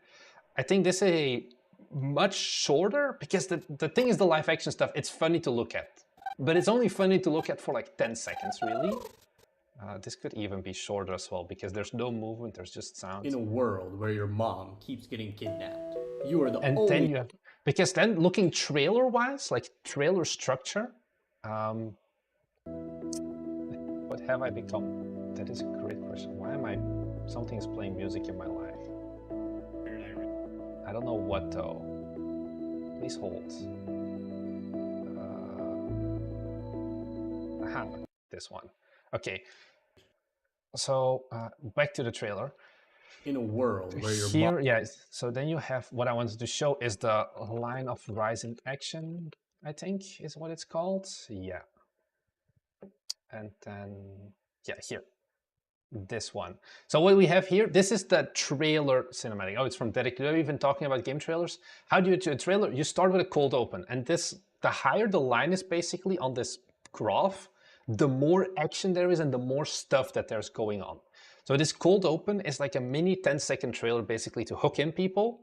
[SPEAKER 1] I think this is a much shorter, because the thing is the live action stuff, it's funny to look at. but it's only funny to look at for like 10 seconds, really. This could even be shorter as well, because there's no movement, there's just sound.
[SPEAKER 2] In a world where your mom keeps getting kidnapped, you are the
[SPEAKER 1] and
[SPEAKER 2] only...
[SPEAKER 1] then you have, because then looking trailer-wise, like trailer structure, what have I become? That is a great question. Why am I... Something is playing music in my life. I don't know what though. Please hold. Aha, this one. Okay. So back to the trailer.
[SPEAKER 2] In a world where your
[SPEAKER 1] Here, yeah. So then you have what I wanted to show is the line of rising action, I think is what it's called. Yeah. And then, yeah, here. This one. So what we have here, this is the trailer cinematic. Oh, it's from Dedicated. We've been talking about game trailers. How do you do a trailer? You start with a cold open, and this, the higher the line is basically on this graph, the more action there is and the more stuff that there's going on. So this cold open is like a mini 10-second trailer basically to hook in people,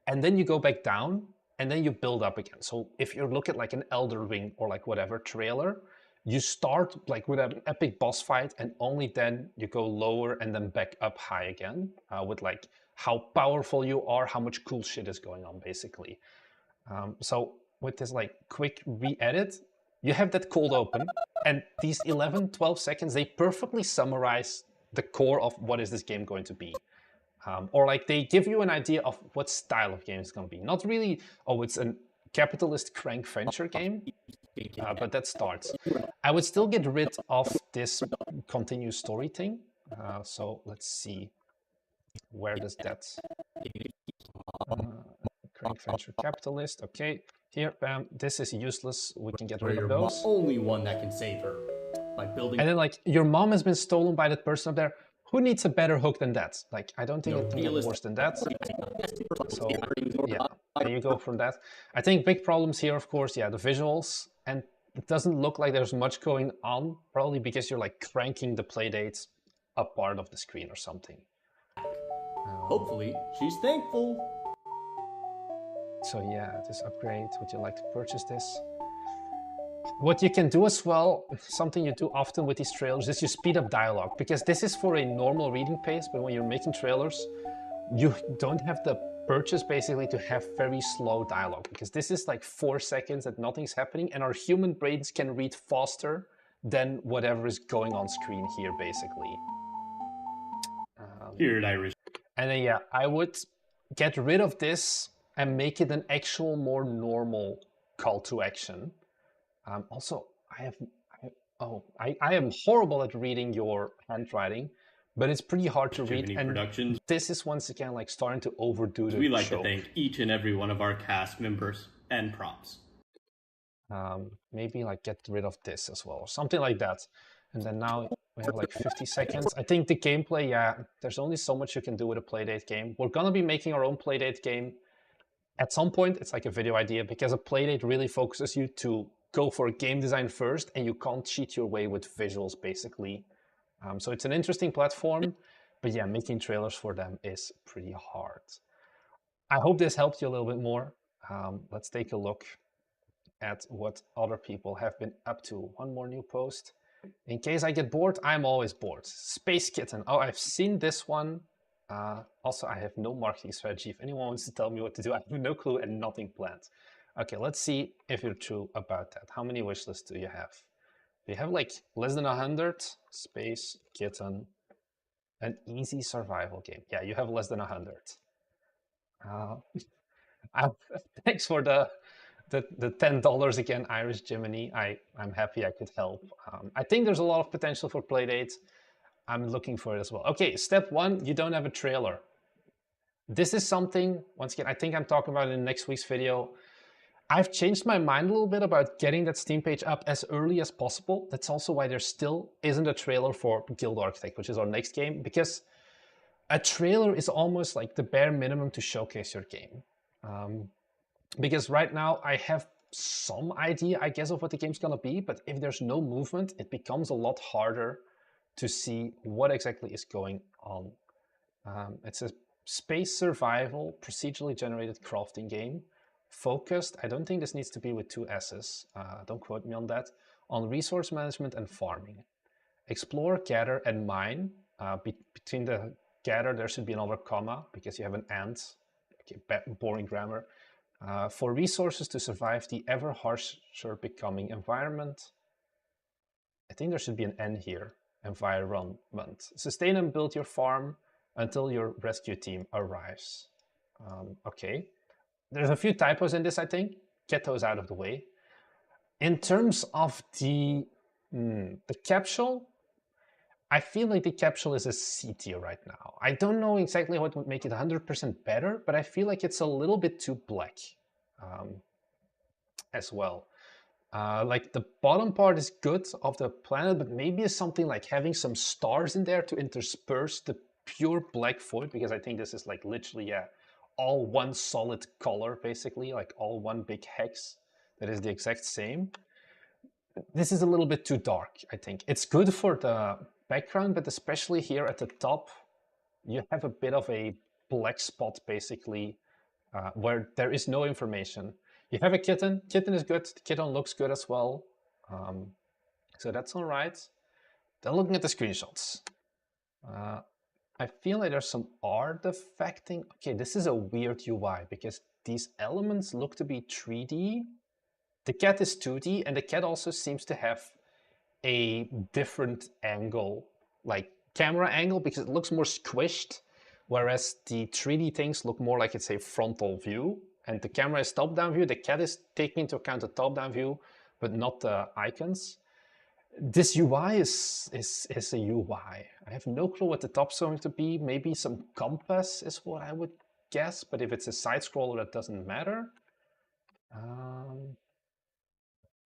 [SPEAKER 1] and then you go back down and then you build up again. So if you look at like an Elder Ring or like whatever trailer, you start like with an epic boss fight, and only then you go lower and then back up high again with like how powerful you are, how much cool shit is going on basically. So with this like quick re-edit, you have that cold open, and these 11-12 seconds, they perfectly summarize the core of what is this game going to be. Or like they give you an idea of what style of game it's going to be. Not really, oh, it's a capitalist crank venture game, but that starts. I would still get rid of this continuous story thing. So let's see, where does that... crank venture capitalist, okay. Here, bam, this is useless. We can get rid of those.
[SPEAKER 2] Only one that can save her by building...
[SPEAKER 1] And then like, your mom has been stolen by that person up there. Who needs a better hook than that? Like, I don't think it can get worse than that. So, yeah, there you go from that. I think big problems here, of course, yeah, the visuals. And it doesn't look like there's much going on, probably because you're like cranking the playdates up part of the screen or something.
[SPEAKER 2] Hopefully, she's thankful.
[SPEAKER 1] So yeah, this upgrade, would you like to purchase this? What you can do as well, something you do often with these trailers, is you speed up dialogue, because this is for a normal reading pace, but when you're making trailers, you don't have the purchase basically to have very slow dialogue, because this is like 4 seconds that nothing's happening, and our human brains can read faster than whatever is going on screen here, basically.
[SPEAKER 2] Here, Irish.
[SPEAKER 1] And then yeah, I would get rid of this and make it an actual more normal call to action. Also, I am horrible at reading your handwriting, but it's pretty hard to read. And this is once again like starting to overdo the
[SPEAKER 2] We like
[SPEAKER 1] show.
[SPEAKER 2] to thank each and every one of our cast members and props.
[SPEAKER 1] Maybe like get rid of this as well, or something like that. And then now we have like 50 seconds. I think the gameplay, yeah, there's only so much you can do with a Playdate game. We're gonna be making our own Playdate game. At some point, it's like a video idea, because a Playdate really focuses you to go for game design first, and you can't cheat your way with visuals, basically. So it's an interesting platform, but yeah, making trailers for them is pretty hard. I hope this helped you a little bit more. Let's take a look at what other people have been up to. One more new post. In case I get bored, I'm always bored. Space Kitten. Oh, I've seen this one. Also, I have no marketing strategy. If anyone wants to tell me what to do, I have no clue and nothing planned. Okay, let's see if you're true about that. How many wish lists do you have? Do you have like less than 100? Space Kitten. An easy survival game. Yeah, you have less than 100. Thanks for the $10 again, Irish Jiminy. I'm happy I could help. I think there's a lot of potential for Playdate. I'm looking for it as well. Okay, step 1, you don't have a trailer. This is something, once again, I think I'm talking about it in next week's video. I've changed my mind a little bit about getting that Steam page up as early as possible. That's also why there still isn't a trailer for Guild Architect, which is our next game, because a trailer is almost like the bare minimum to showcase your game. Because right now I have some idea, I guess, of what the game's gonna be, but if there's no movement, it becomes a lot harder to see what exactly is going on. It's a space survival, procedurally generated crafting game. Focused, I don't think this needs to be with 2 S's, don't quote me on that. on resource management and farming. Explore, gather, and mine. Between the gather, there should be another comma because you have an and. Okay, boring grammar. For resources to survive the ever harsher becoming environment. I think there should be an N here. Environment. Sustain and build your farm until your rescue team arrives. Okay. There's a few typos in this, I think. Get those out of the way. In terms of the capsule, I feel like the capsule is a C tier right now. I don't know exactly what would make it 100% better, but I feel like it's a little bit too black as well. Like the bottom part is good of the planet, but maybe it's something like having some stars in there to intersperse the pure black void, because I think this is like literally, yeah, all one solid color, basically, like all one big hex that is the exact same. This is a little bit too dark, I think. It's good for the background, but especially here at the top, you have a bit of a black spot, basically, where there is no information. You have a kitten. Kitten is good. The kitten looks good as well. So that's all right. Then looking at the screenshots. I feel like there's some artifacting. Okay, this is a weird UI because these elements look to be 3D. The cat is 2D, and the cat also seems to have a different angle, like camera angle, because it looks more squished, whereas the 3D things look more like it's a frontal view, and the camera is top-down view. The cat is taking into account the top-down view, but not the icons. This UI is a UI. I have no clue what the top's going to be. Maybe some compass is what I would guess, but if it's a side-scroller, that doesn't matter.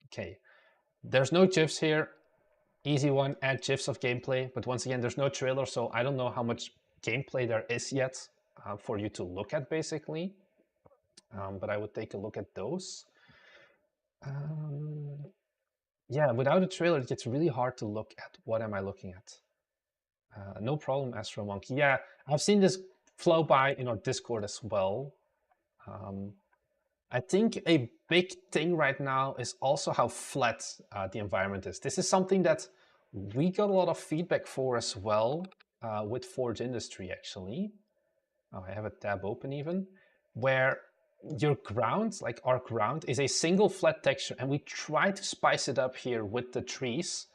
[SPEAKER 1] Okay, there's no GIFs here. Easy one, add GIFs of gameplay, but once again, there's no trailer, so I don't know how much gameplay there is yet for you to look at, basically. But I would take a look at those. Yeah, without a trailer, it gets really hard to look at. What am I looking at? No problem, AstroMonkey. Yeah, I've seen this flow by in our Discord as well. I think a big thing right now is also how flat the environment is. This is something that we got a lot of feedback for as well with Forge Industry, actually. Oh, I have a tab open even, where your ground, like our ground, is a single flat texture, and we try to spice it up here with the trees.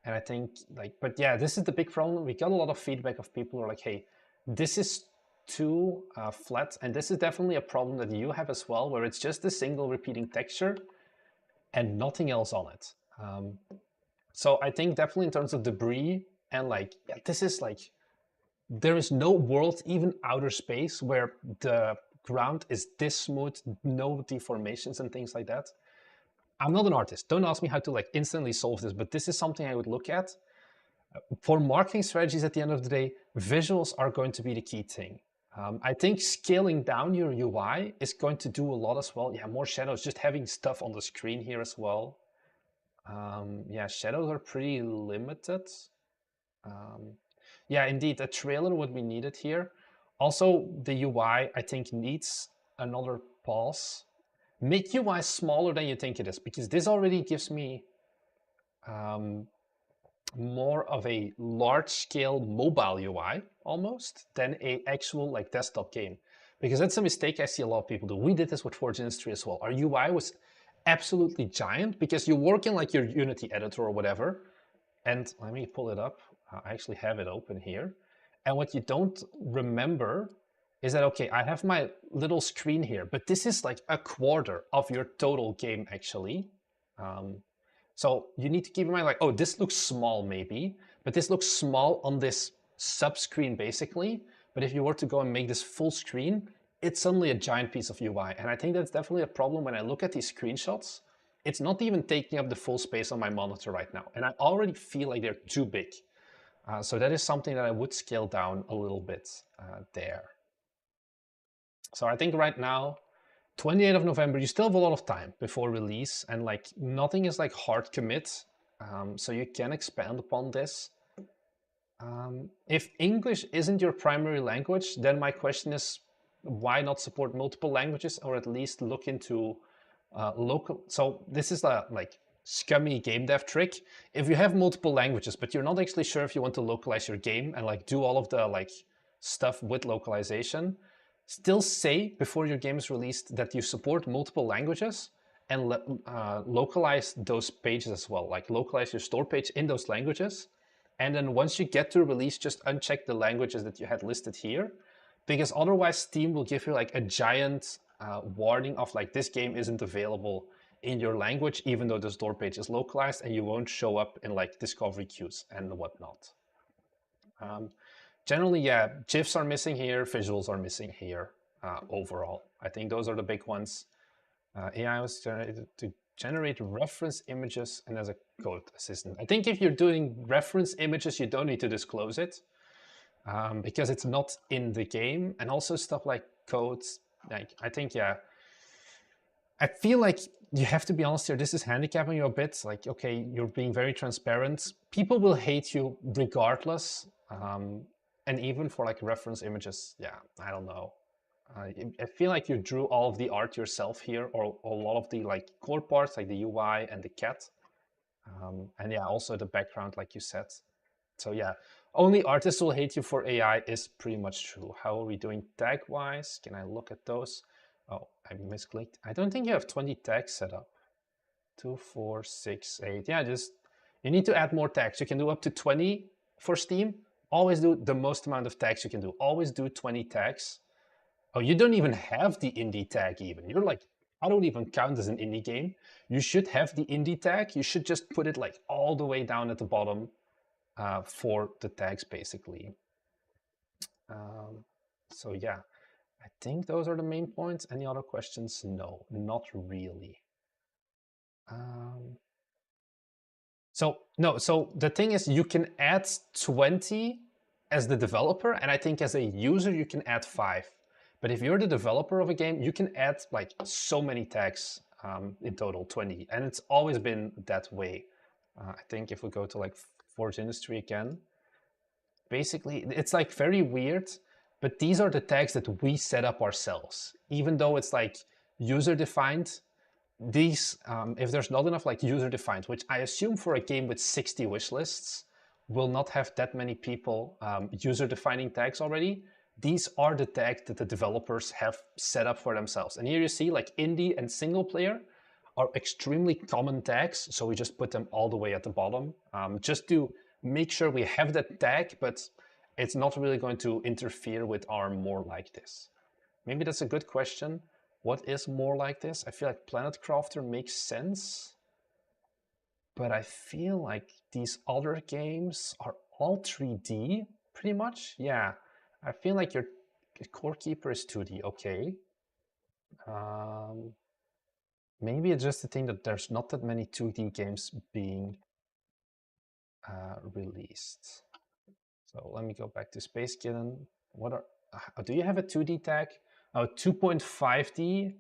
[SPEAKER 1] And I think, like, but yeah, this is the big problem. We got a lot of feedback of people who are like, hey, this is too flat, and this is definitely a problem that you have as well, where it's just a single repeating texture and nothing else on it. So I think definitely in terms of debris and like, yeah, this is like, there is no world, even outer space, where the ground is this smooth, no deformations and things like that. I'm not an artist. Don't ask me how to like instantly solve this, but this is something I would look at. For marketing strategies at the end of the day, visuals are going to be the key thing. I think scaling down your UI is going to do a lot as well. Yeah, more shadows, just having stuff on the screen here as well. Yeah, shadows are pretty limited. Yeah, indeed, a trailer would be needed here. Also, the UI, I think, needs another pause. Make UI smaller than you think it is, because this already gives me more of a large-scale mobile UI almost than a actual like desktop game, because that's a mistake I see a lot of people do. We did this with Forge Industry as well. Our UI was absolutely giant because you work in like your Unity editor or whatever, and let me pull it up. I actually have it open here, and what you don't remember is that, okay, I have my little screen here, but this is like a quarter of your total game actually. So you need to keep in mind, like, oh, this looks small maybe, but this looks small on this sub-screen basically. But if you were to go and make this full screen, it's suddenly a giant piece of UI. And I think that's definitely a problem when I look at these screenshots. It's not even taking up the full space on my monitor right now. And I already feel like they're too big. So that is something that I would scale down a little bit there. So I think right now, 28th of November, you still have a lot of time before release, and like nothing is like hard commit, so you can expand upon this. If English isn't your primary language, then my question is, why not support multiple languages, or at least look into local? So this is like scummy game dev trick. If you have multiple languages, but you're not actually sure if you want to localize your game and like do all of the like stuff with localization, still say before your game is released that you support multiple languages and localize those pages as well. Like localize your store page in those languages. And then once you get to release, just uncheck the languages that you had listed here, because otherwise Steam will give you like a giant warning of like this game isn't available in your language, even though the store page is localized, and you won't show up in like discovery queues and whatnot. Generally, yeah, GIFs are missing here, visuals are missing here overall. I think those are the big ones. AI was generated to generate reference images and as a code assistant. I think if you're doing reference images, you don't need to disclose it because it's not in the game. And also stuff like codes, like I think, yeah, I feel like you have to be honest here. This is handicapping you a bit. Like, okay, you're being very transparent. People will hate you regardless. And even for like reference images, yeah, I don't know. I feel like you drew all of the art yourself here, or a lot of the like core parts, like the UI and the cat. And yeah, also the background, like you said. So yeah, only artists will hate you for AI is pretty much true. How are we doing tag-wise? Can I look at those? Oh, I misclicked. I don't think you have 20 tags set up. 2, 4, 6, 8. Yeah, just you need to add more tags. You can do up to 20 for Steam. Always do the most amount of tags you can do. Always do 20 tags. Oh, you don't even have the indie tag even. You're like, I don't even count as an indie game. You should have the indie tag. You should just put it like all the way down at the bottom for the tags, basically. So yeah, I think those are the main points. Any other questions? No, not really. So the thing is, you can add 20 as the developer, and I think as a user you can add 5. But if you're the developer of a game, you can add like so many tags, in total 20, and it's always been that way. I think if we go to like Forge Industry again, basically it's like very weird, but these are the tags that we set up ourselves. Even though it's like user defined, these, if there's not enough like user defined, which I assume for a game with 60 wish lists will not have that many people user defining tags already. These are the tags that the developers have set up for themselves. And here you see like indie and single player are extremely common tags. So we just put them all the way at the bottom, just to make sure we have that tag, but it's not really going to interfere with our more like this. Maybe that's a good question. What is more like this? I feel like Planet Crafter makes sense, but I feel like these other games are all 3D pretty much. Yeah, I feel like your Core Keeper is 2D, okay. Maybe it's just the thing that there's not that many 2D games being released. So let me go back to Space Kitten. What are, do you have a 2D tag? Oh, 2.5D.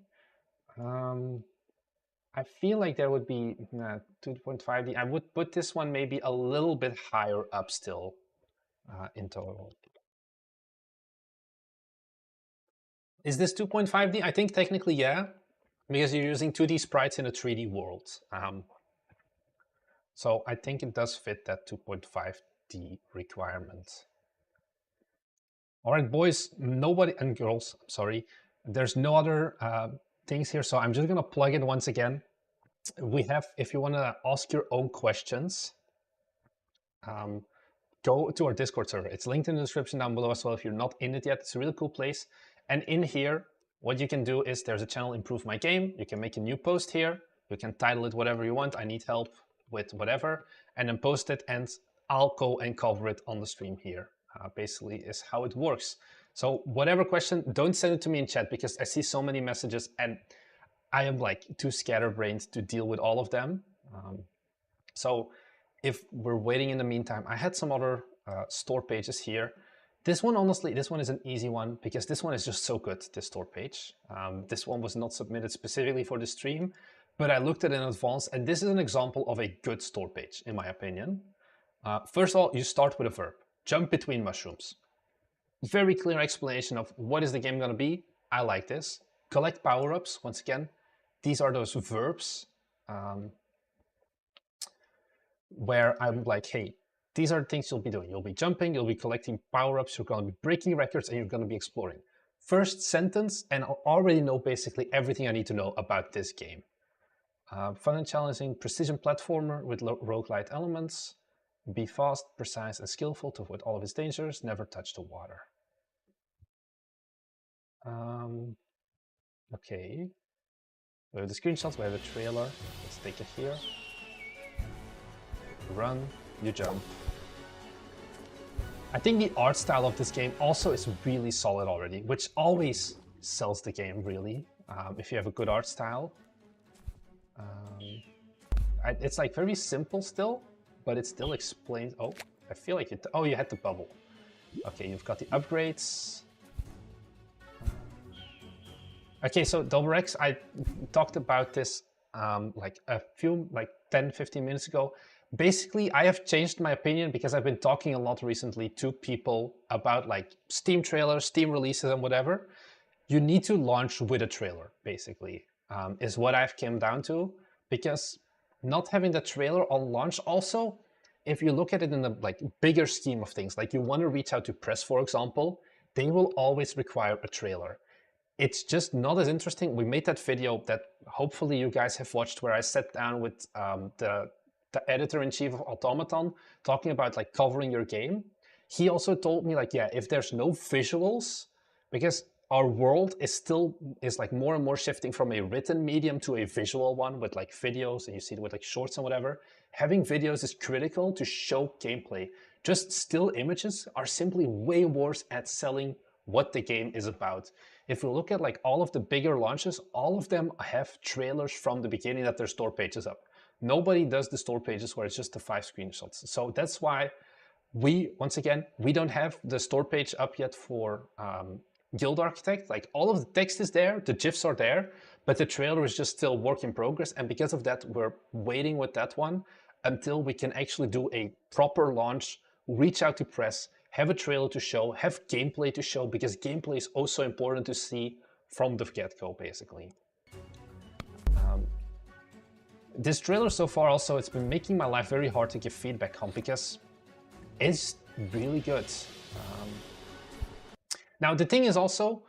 [SPEAKER 1] I feel like there would be 2.5D. I would put this one maybe a little bit higher up still in total. Is this 2.5D? I think technically, yeah, because you're using 2D sprites in a 3D world. So I think it does fit that 2.5D requirement. All right, boys, nobody, and girls, sorry, there's no other things here, so I'm just gonna plug it once again. We have, if you wanna ask your own questions, go to our Discord server. It's linked in the description down below as well. If you're not in it yet, it's a really cool place. And in here, what you can do is there's a channel, Improve My Game. You can make a new post here. You can title it whatever you want. I need help with whatever, and then post it, and I'll go and cover it on the stream here. Basically is how it works. So whatever question, don't send it to me in chat because I see so many messages and I am like too scatterbrained to deal with all of them. So if we're waiting in the meantime, I had some other store pages here. This one, honestly, this one is an easy one because this one is just so good, this store page. This one was not submitted specifically for the stream, but I looked at it in advance, and this is an example of a good store page, in my opinion. First of all, you start with a verb. Jump between mushrooms. Very clear explanation of what is the game going to be. I like this. Collect power-ups. Once again, these are those verbs. where I'm like, hey, these are things you'll be doing. You'll be jumping, you'll be collecting power-ups, you're going to be breaking records, and you're going to be exploring. First sentence, and I already know basically everything I need to know about this game. Fun and challenging precision platformer with roguelite elements. Be fast, precise, and skillful to avoid all of its dangers. Never touch the water. Okay. We have the screenshots, we have the trailer. Let's take it here. Run, you jump. I think the art style of this game also is really solid already, which always sells the game, really, if you have a good art style. It's like very simple still, but it still explains... Oh, I feel like it... Oh, you had the bubble. Okay, you've got the upgrades. Okay, so Double X, I talked about this like 10-15 minutes ago. Basically, I have changed my opinion because I've been talking a lot recently to people about like Steam trailers, Steam releases and whatever. You need to launch with a trailer, basically, is what I've come down to. Because not having the trailer on launch also, if you look at it in the like bigger scheme of things, like you want to reach out to press, for example, they will always require a trailer. It's just not as interesting. We made that video that hopefully you guys have watched where I sat down with the editor-in-chief of Automaton talking about like covering your game. He also told me like, yeah, if there's no visuals, because our world is like more and more shifting from a written medium to a visual one with like videos, and you see it with like shorts and whatever. Having videos is critical to show gameplay. Just still images are simply way worse at selling what the game is about. If we look at like all of the bigger launches, all of them have trailers from the beginning that their store pages up. Nobody does the store pages where it's just the 5 screenshots. So that's why once again, we don't have the store page up yet for Guild Architect. Like all of the text is there, the GIFs are there, but the trailer is just still work in progress. And because of that, we're waiting with that one until we can actually do a proper launch, reach out to press, have a trailer to show, have gameplay to show, because gameplay is also important to see from the get-go, basically. This trailer so far also, it's been making my life very hard to give feedback on because it's really good. Now the thing is also,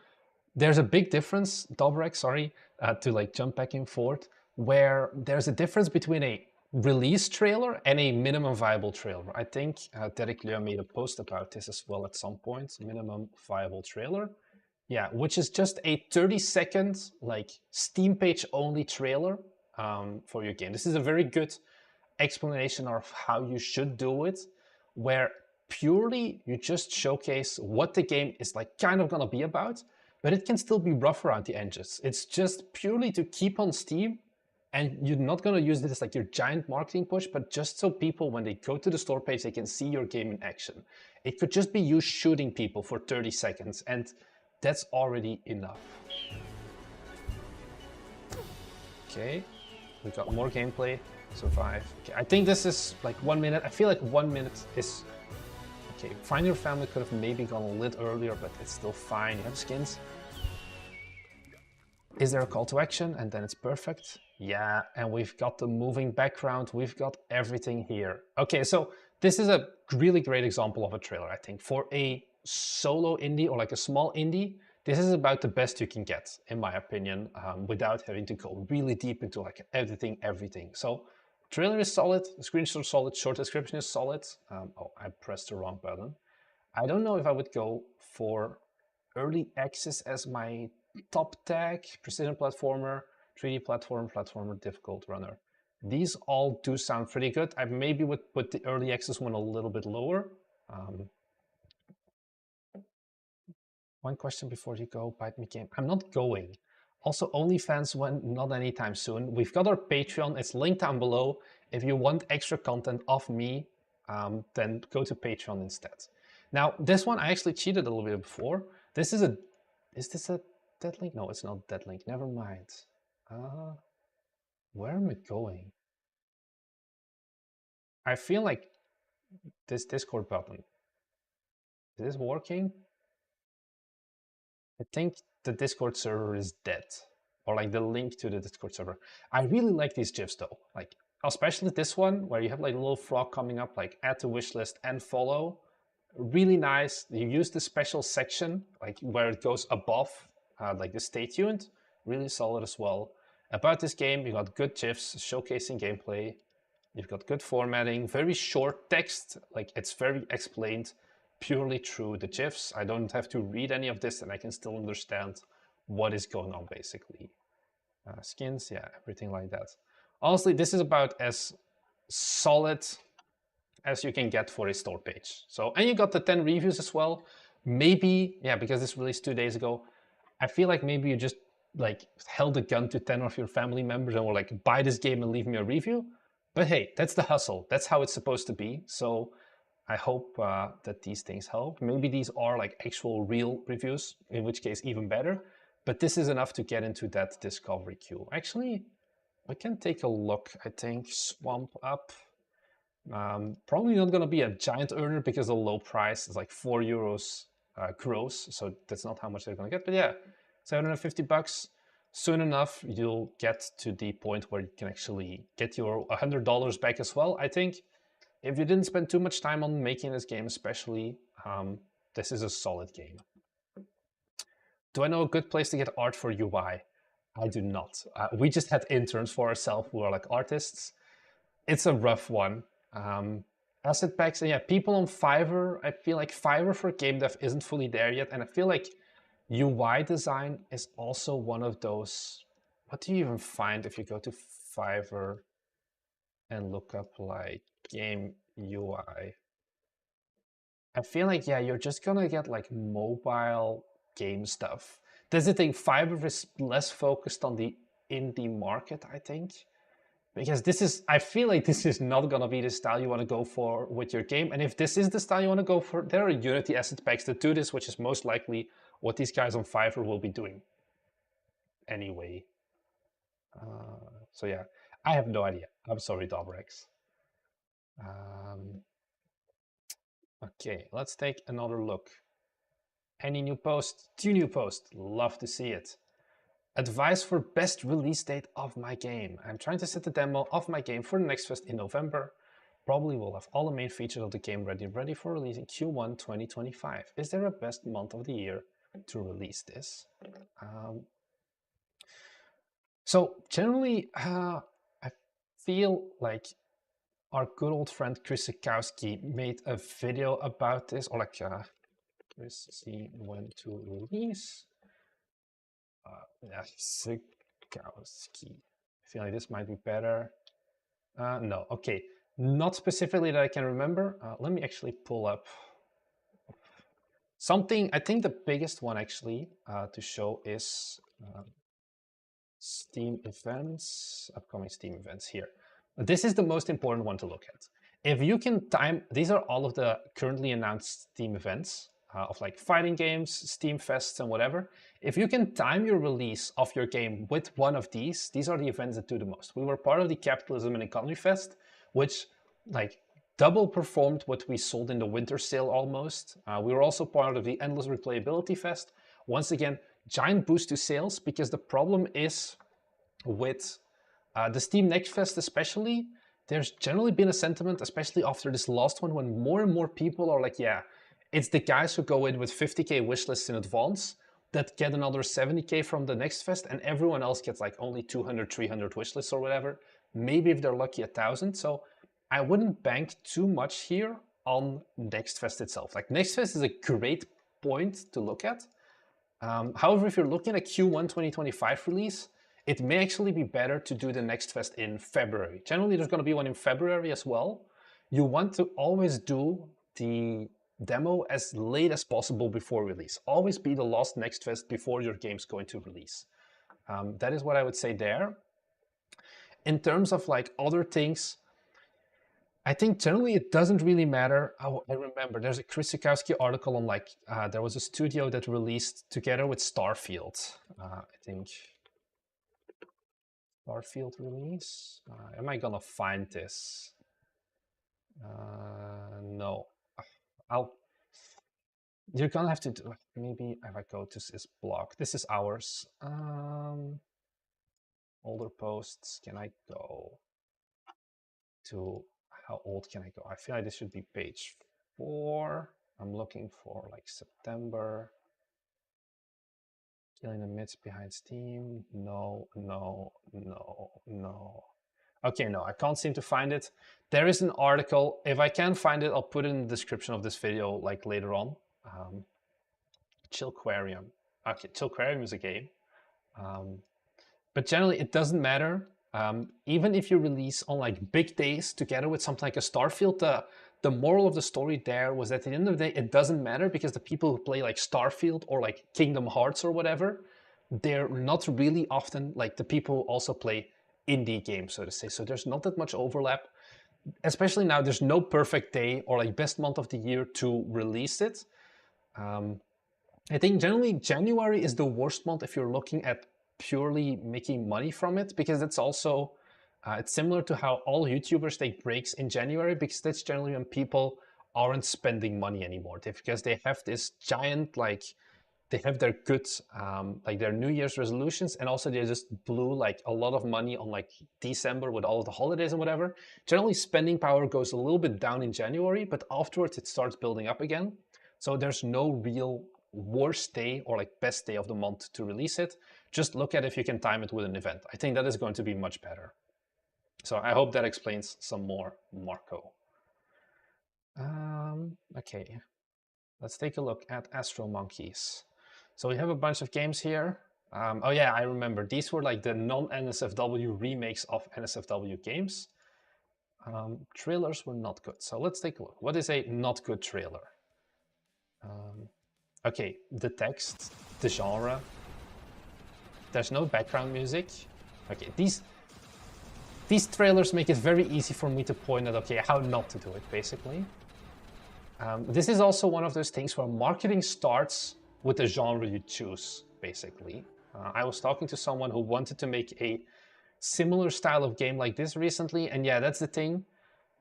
[SPEAKER 1] there's a big difference, Dobrek, sorry, to like jump back and forth, where there's a difference between a release trailer and a minimum viable trailer. I think Derek Leu made a post about this as well at some point, minimum viable trailer. Yeah, which is just a 30-second like Steam page only trailer for your game. This is a very good explanation of how you should do it, where purely you just showcase what the game is like kind of gonna be about, but it can still be rough around the edges. It's just purely to keep on Steam, and you're not gonna use this as like your giant marketing push, but just so people, when they go to the store page, they can see your game in action. It could just be you shooting people for 30 seconds, and that's already enough. Okay, we got more gameplay. Survive. Okay, I think this is like 1 minute. I feel like 1 minute is... Okay, find your family could have maybe gone a little earlier, but it's still fine. You have skins. Is there a call to action? And then it's perfect. Yeah, and we've got the moving background. We've got everything here. Okay, so this is a really great example of a trailer, I think. For a solo indie or like a small indie, this is about the best you can get, in my opinion, without having to go really deep into like editing everything. So trailer is solid, the screenshot is solid, short description is solid. Oh, I pressed the wrong button. I don't know if I would go for early access as my top tag, precision platformer, 3D platformer, difficult runner. These all do sound pretty good. I maybe would put the early access one a little bit lower. One question before you go, Bite Me Game. I'm not going. Also, OnlyFans when not anytime soon. We've got our Patreon. It's linked down below. If you want extra content of me, then go to Patreon instead. Now, this one I actually cheated a little bit before. Is this a dead link? No, it's not dead link. Never mind. Where am I going? I feel like this Discord button. Is this working? I think the Discord server is dead, or like the link to the Discord server. I really like these GIFs though. Like especially this one where you have like a little frog coming up, like add to wish list and follow. Really nice. You use the special section, like where it goes above, like the stay tuned. Really solid as well. About this game, you got good GIFs showcasing gameplay. You've got good formatting, very short text, like it's very explained purely through the GIFs. I don't have to read any of this and I can still understand what is going on basically. Skins, yeah, everything like that. Honestly, this is about as solid as you can get for a store page. So, and you got the 10 reviews as well. Maybe, yeah, because this released 2 days ago, I feel like maybe you just like held a gun to 10 of your family members and were like, buy this game and leave me a review. But hey, that's the hustle. That's how it's supposed to be. So I hope that these things help. Maybe these are like actual real reviews, in which case even better. But this is enough to get into that discovery queue. Actually, we can take a look. I think Swamp Up. Probably not going to be a giant earner because the low price is like €4 gross. So that's not how much they're going to get. But yeah, 750 bucks. Soon enough, you'll get to the point where you can actually get your $100 back as well. I think if you didn't spend too much time on making this game, especially, this is a solid game. Do I know a good place to get art for UI? I do not. We just had interns for ourselves who are like artists. It's a rough one. Asset packs, and yeah, people on Fiverr, I feel like Fiverr for game dev isn't fully there yet, and I feel like UI design is also one of those. What do you even find if you go to Fiverr and look up like game UI? I feel like, yeah, you're just gonna get like mobile game stuff. That's the thing, Fiverr is less focused on the indie market, I think. Because this is, I feel like this is not gonna be the style you wanna go for with your game. And if this is the style you wanna go for, there are Unity asset packs that do this, which is most likely what these guys on Fiverr will be doing anyway. So yeah, I have no idea. I'm sorry, Dobrex. Okay, let's take another look. Any new posts? 2 new posts. Love to see it. Advice for best release date of my game. I'm trying to set the demo of my game for the next fest in November. Probably will have all the main features of the game ready for release in Q1 2025. Is there a best month of the year to release this? So generally, I feel like our good old friend Chris Sikowski made a video about this, or like let's see when to release. Yeah, Sikowski. I feel like this might be better. No, okay, not specifically that I can remember. Let me actually pull up something. I think the biggest one actually to show is Steam events, upcoming Steam events here. This is the most important one to look at. If you can time, these are all of the currently announced Steam events of like fighting games, Steam fests, and whatever. If you can time your release of your game with one of these are the events that do the most. We were part of the Capitalism and Economy Fest, which like double performed what we sold in the winter sale almost. We were also part of the Endless Replayability Fest. Once again, giant boost to sales, because the problem is with the Steam Next Fest especially, there's generally been a sentiment, especially after this last one, when more and more people are like, yeah, it's the guys who go in with 50k wishlists in advance that get another 70k from the Next Fest, and everyone else gets like only 200, 300 wishlists or whatever. Maybe if they're lucky, 1,000. So I wouldn't bank too much here on Next Fest itself. Like Next Fest is a great point to look at. However, if you're looking at Q1 2025 release, it may actually be better to do the Next Fest in February. Generally, there's going to be one in February as well. You want to always do the demo as late as possible before release. Always be the last Next Fest before your game's going to release. That is what I would say there. In terms of like other things, I think generally it doesn't really matter. Oh, I remember there's a Chris Sikowski article on like, there was a studio that released together with Starfield, I think. Starfield release? Am I gonna find this? No. You're gonna have to do, maybe if I go to this blog. This is ours. Older posts, can I go? to how old can I go? I feel like this should be page 4. I'm looking for like September. Killing the myths behind Steam. No. Okay, no, I can't seem to find it. There is an article. If I can find it, I'll put it in the description of this video like later on. Chillquarium. Okay, Chillquarium is a game. But generally, it doesn't matter. Even if you release on like big days together with something like a Starfield, the moral of the story there was that at the end of the day, it doesn't matter because the people who play like Starfield or like Kingdom Hearts or whatever, they're not really often like the people who also play indie games, so to say. So there's not that much overlap. Especially now, there's no perfect day or like best month of the year to release it. I think generally January is the worst month if you're looking at purely making money from it, because it's also it's similar to how all YouTubers take breaks in January, because that's generally when people aren't spending money anymore, because they have this giant like they have their good like their New Year's resolutions, and also they just blew like a lot of money on like December with all of the holidays and whatever. Generally spending power goes a little bit down in January, but afterwards it starts building up again. So there's no real worst day or like best day of the month to release it. Just look at if you can time it with an event. I think that is going to be much better. So I hope that explains some more, Marco. Okay, let's take a look at AstroMonkeys. So we have a bunch of games here. Oh yeah, I remember. These were like the non-NSFW remakes of NSFW games. Trailers were not good. So let's take a look. What is a not good trailer? Okay, the text, the genre. There's no background music. Okay, these trailers make it very easy for me to point out, okay, how not to do it, basically. This is also one of those things where marketing starts with the genre you choose, basically. I was talking to someone who wanted to make a similar style of game like this recently, and yeah, that's the thing.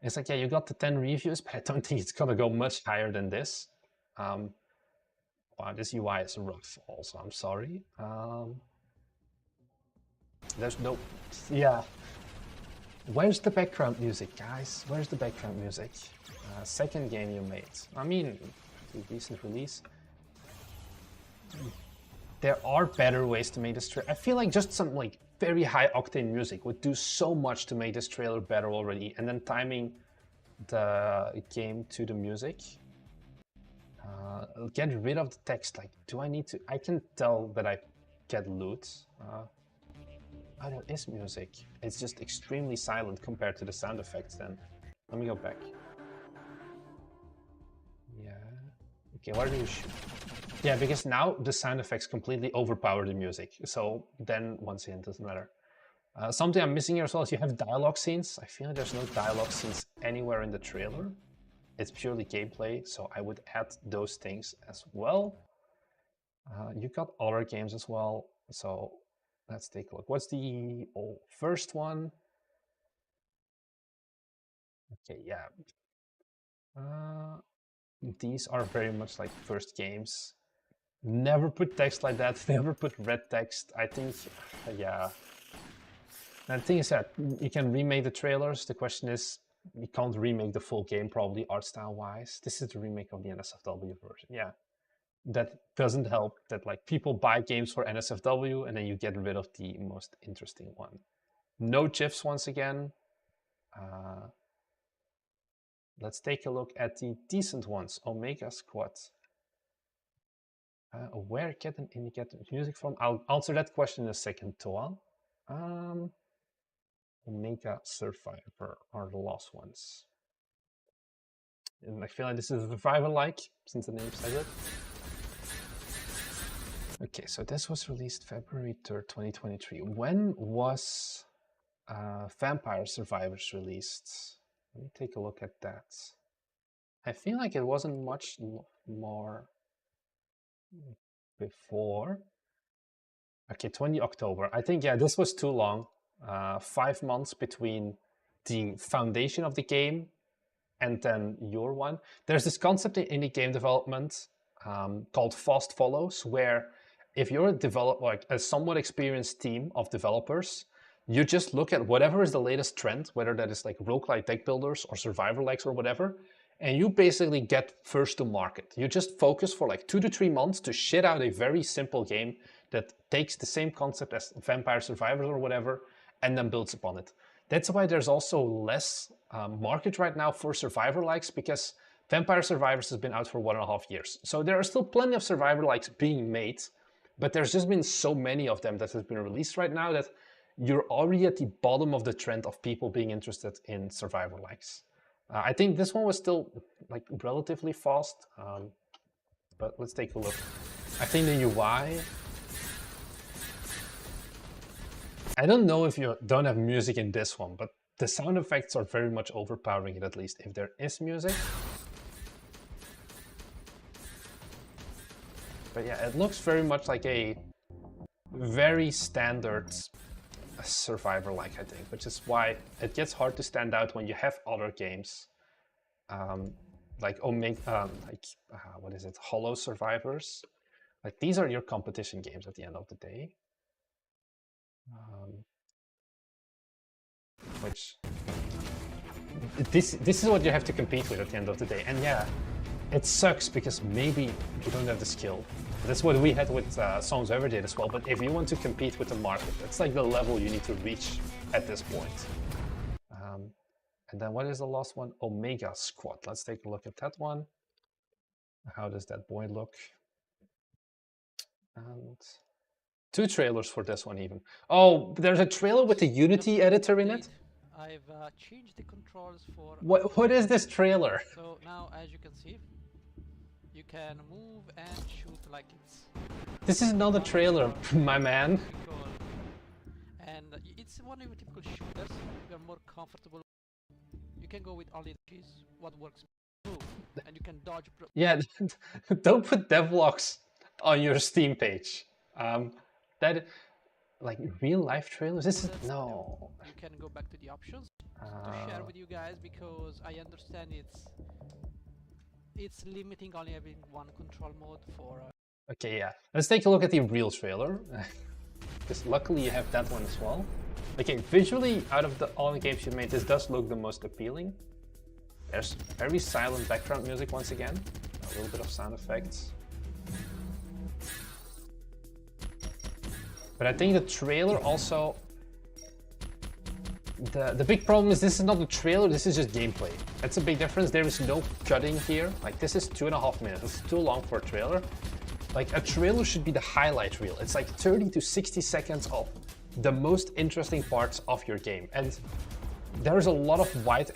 [SPEAKER 1] It's like, yeah, you got the 10 reviews, but I don't think it's gonna go much higher than this. Wow, this UI is rough also, I'm sorry. There's no, yeah. Where's the background music, guys? Where's the background music? Second game you made. I mean, decent release. There are better ways to make this trailer. I feel like just some like very high octane music would do so much to make this trailer better already, and then timing the game to the music. Get rid of the text. Like, do I need to? I can tell that I get loot. Oh, there is music. It's just extremely silent compared to the sound effects then. Let me go back. Yeah. Okay, where do you shoot? Yeah, because now the sound effects completely overpower the music. So then, once again, it doesn't matter. Something I'm missing here as well is you have dialogue scenes. I feel like there's no dialogue scenes anywhere in the trailer. It's purely gameplay, so I would add those things as well. You got other games as well, so let's take a look. What's the first one? Okay, yeah. These are very much like first games. Never put text like that, never put red text. I think, yeah. And the thing is that you can remake the trailers. The question is, you can't remake the full game, probably art style wise. This is the remake of the NSFW version. Yeah, that doesn't help that like people buy games for NSFW and then you get rid of the most interesting one. No GIFs once again. Let's take a look at the decent ones. Omega Squad. Where Kitten indicate music from? I'll answer that question in a second, Toa. Omega Survivor are the last ones. And I feel like this is a survivor-like, since the name says it. Okay, so this was released February 3rd, 2023. When was Vampire Survivors released? Let me take a look at that. I feel like it wasn't much more before. Okay, 20 October. I think, yeah, this was too long. 5 months between the foundation of the game and then your one. There's this concept in indie game development called fast follows, where if you're a somewhat experienced team of developers, you just look at whatever is the latest trend, whether that is like roguelike deck builders or survivor likes or whatever, and you basically get first to market. You just focus for like 2 to 3 months to shit out a very simple game that takes the same concept as Vampire Survivors or whatever, and then builds upon it. That's why there's also less market right now for survivor likes, because Vampire Survivors has been out for 1.5 years. So there are still plenty of survivor likes being made, but there's just been so many of them that have been released right now that you're already at the bottom of the trend of people being interested in survivor likes. I think this one was still like relatively fast, but let's take a look. I think the UI, I don't know if you don't have music in this one, but the sound effects are very much overpowering it, at least if there is music. But yeah, it looks very much like a very standard survivor like, I think, which is why it gets hard to stand out when you have other games like Omega, what is it, Hollow Survivors. Like, these are your competition games at the end of the day. Which this is what you have to compete with at the end of the day. And yeah, it sucks because maybe you don't have the skill. That's what we had with Songs Ever did as well. But if you want to compete with the market, that's like the level you need to reach at this point. And then what is the last one? Omega Squad. Let's take a look at that one. How does that boy look? And 2 trailers for this one even. Oh, there's a trailer with the Unity editor in it?
[SPEAKER 4] I've changed the controls for...
[SPEAKER 1] What is this trailer?
[SPEAKER 4] So now, as you can see, you can move and shoot like it's...
[SPEAKER 1] This is not a trailer, my man.
[SPEAKER 4] And it's one of your typical shooters. You're more comfortable. You can go with only what works, and you can dodge...
[SPEAKER 1] Yeah, don't put devlogs on your Steam page. That, like, real life trailers? This is, no.
[SPEAKER 4] You can go back to the options to share with you guys, because I understand it's limiting only having one control mode for...
[SPEAKER 1] Okay, yeah. Let's take a look at the real trailer. Because luckily you have that one as well. Okay, visually, out of all the games you made, this does look the most appealing. There's very silent background music once again. A little bit of sound effects. But I think the trailer also... The big problem is this is not a trailer, this is just gameplay. That's a big difference. There is no cutting here. Like, this is 2.5 minutes. It's too long for a trailer. Like, a trailer should be the highlight reel. It's like 30 to 60 seconds of the most interesting parts of your game. And there's a lot of wide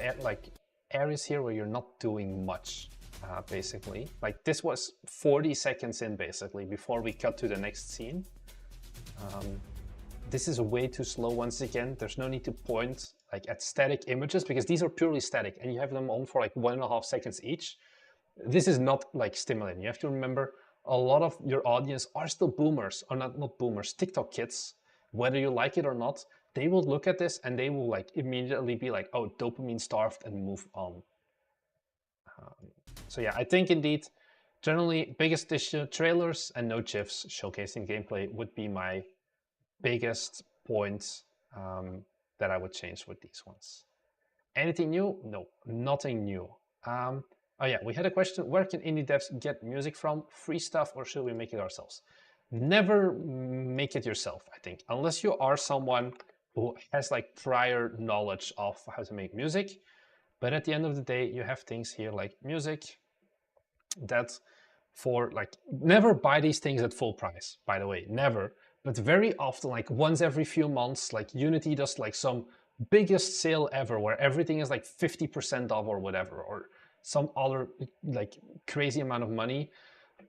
[SPEAKER 1] areas here where you're not doing much, basically. Like, this was 40 seconds in, basically, before we cut to the next scene. This is way too slow once again. There's no need to point like at static images, because these are purely static and you have them on for like 1.5 seconds each. This is not like stimulating. You have to remember, a lot of your audience are still boomers, or not boomers, TikTok kids. Whether you like it or not, they will look at this and they will like immediately be like, oh, dopamine starved, and move on. So yeah, I think indeed, generally, biggest issue, trailers and no GIFs showcasing gameplay would be my biggest point that I would change with these ones. Anything new? No, nothing new. Oh yeah, we had a question, where can indie devs get music from? Free stuff, or should we make it ourselves? Never make it yourself, I think, unless you are someone who has like prior knowledge of how to make music. But at the end of the day, you have things here like music that for like, never buy these things at full price, by the way, never. But very often, like once every few months, like Unity does like some biggest sale ever where everything is like 50% off or whatever, or some other like crazy amount of money.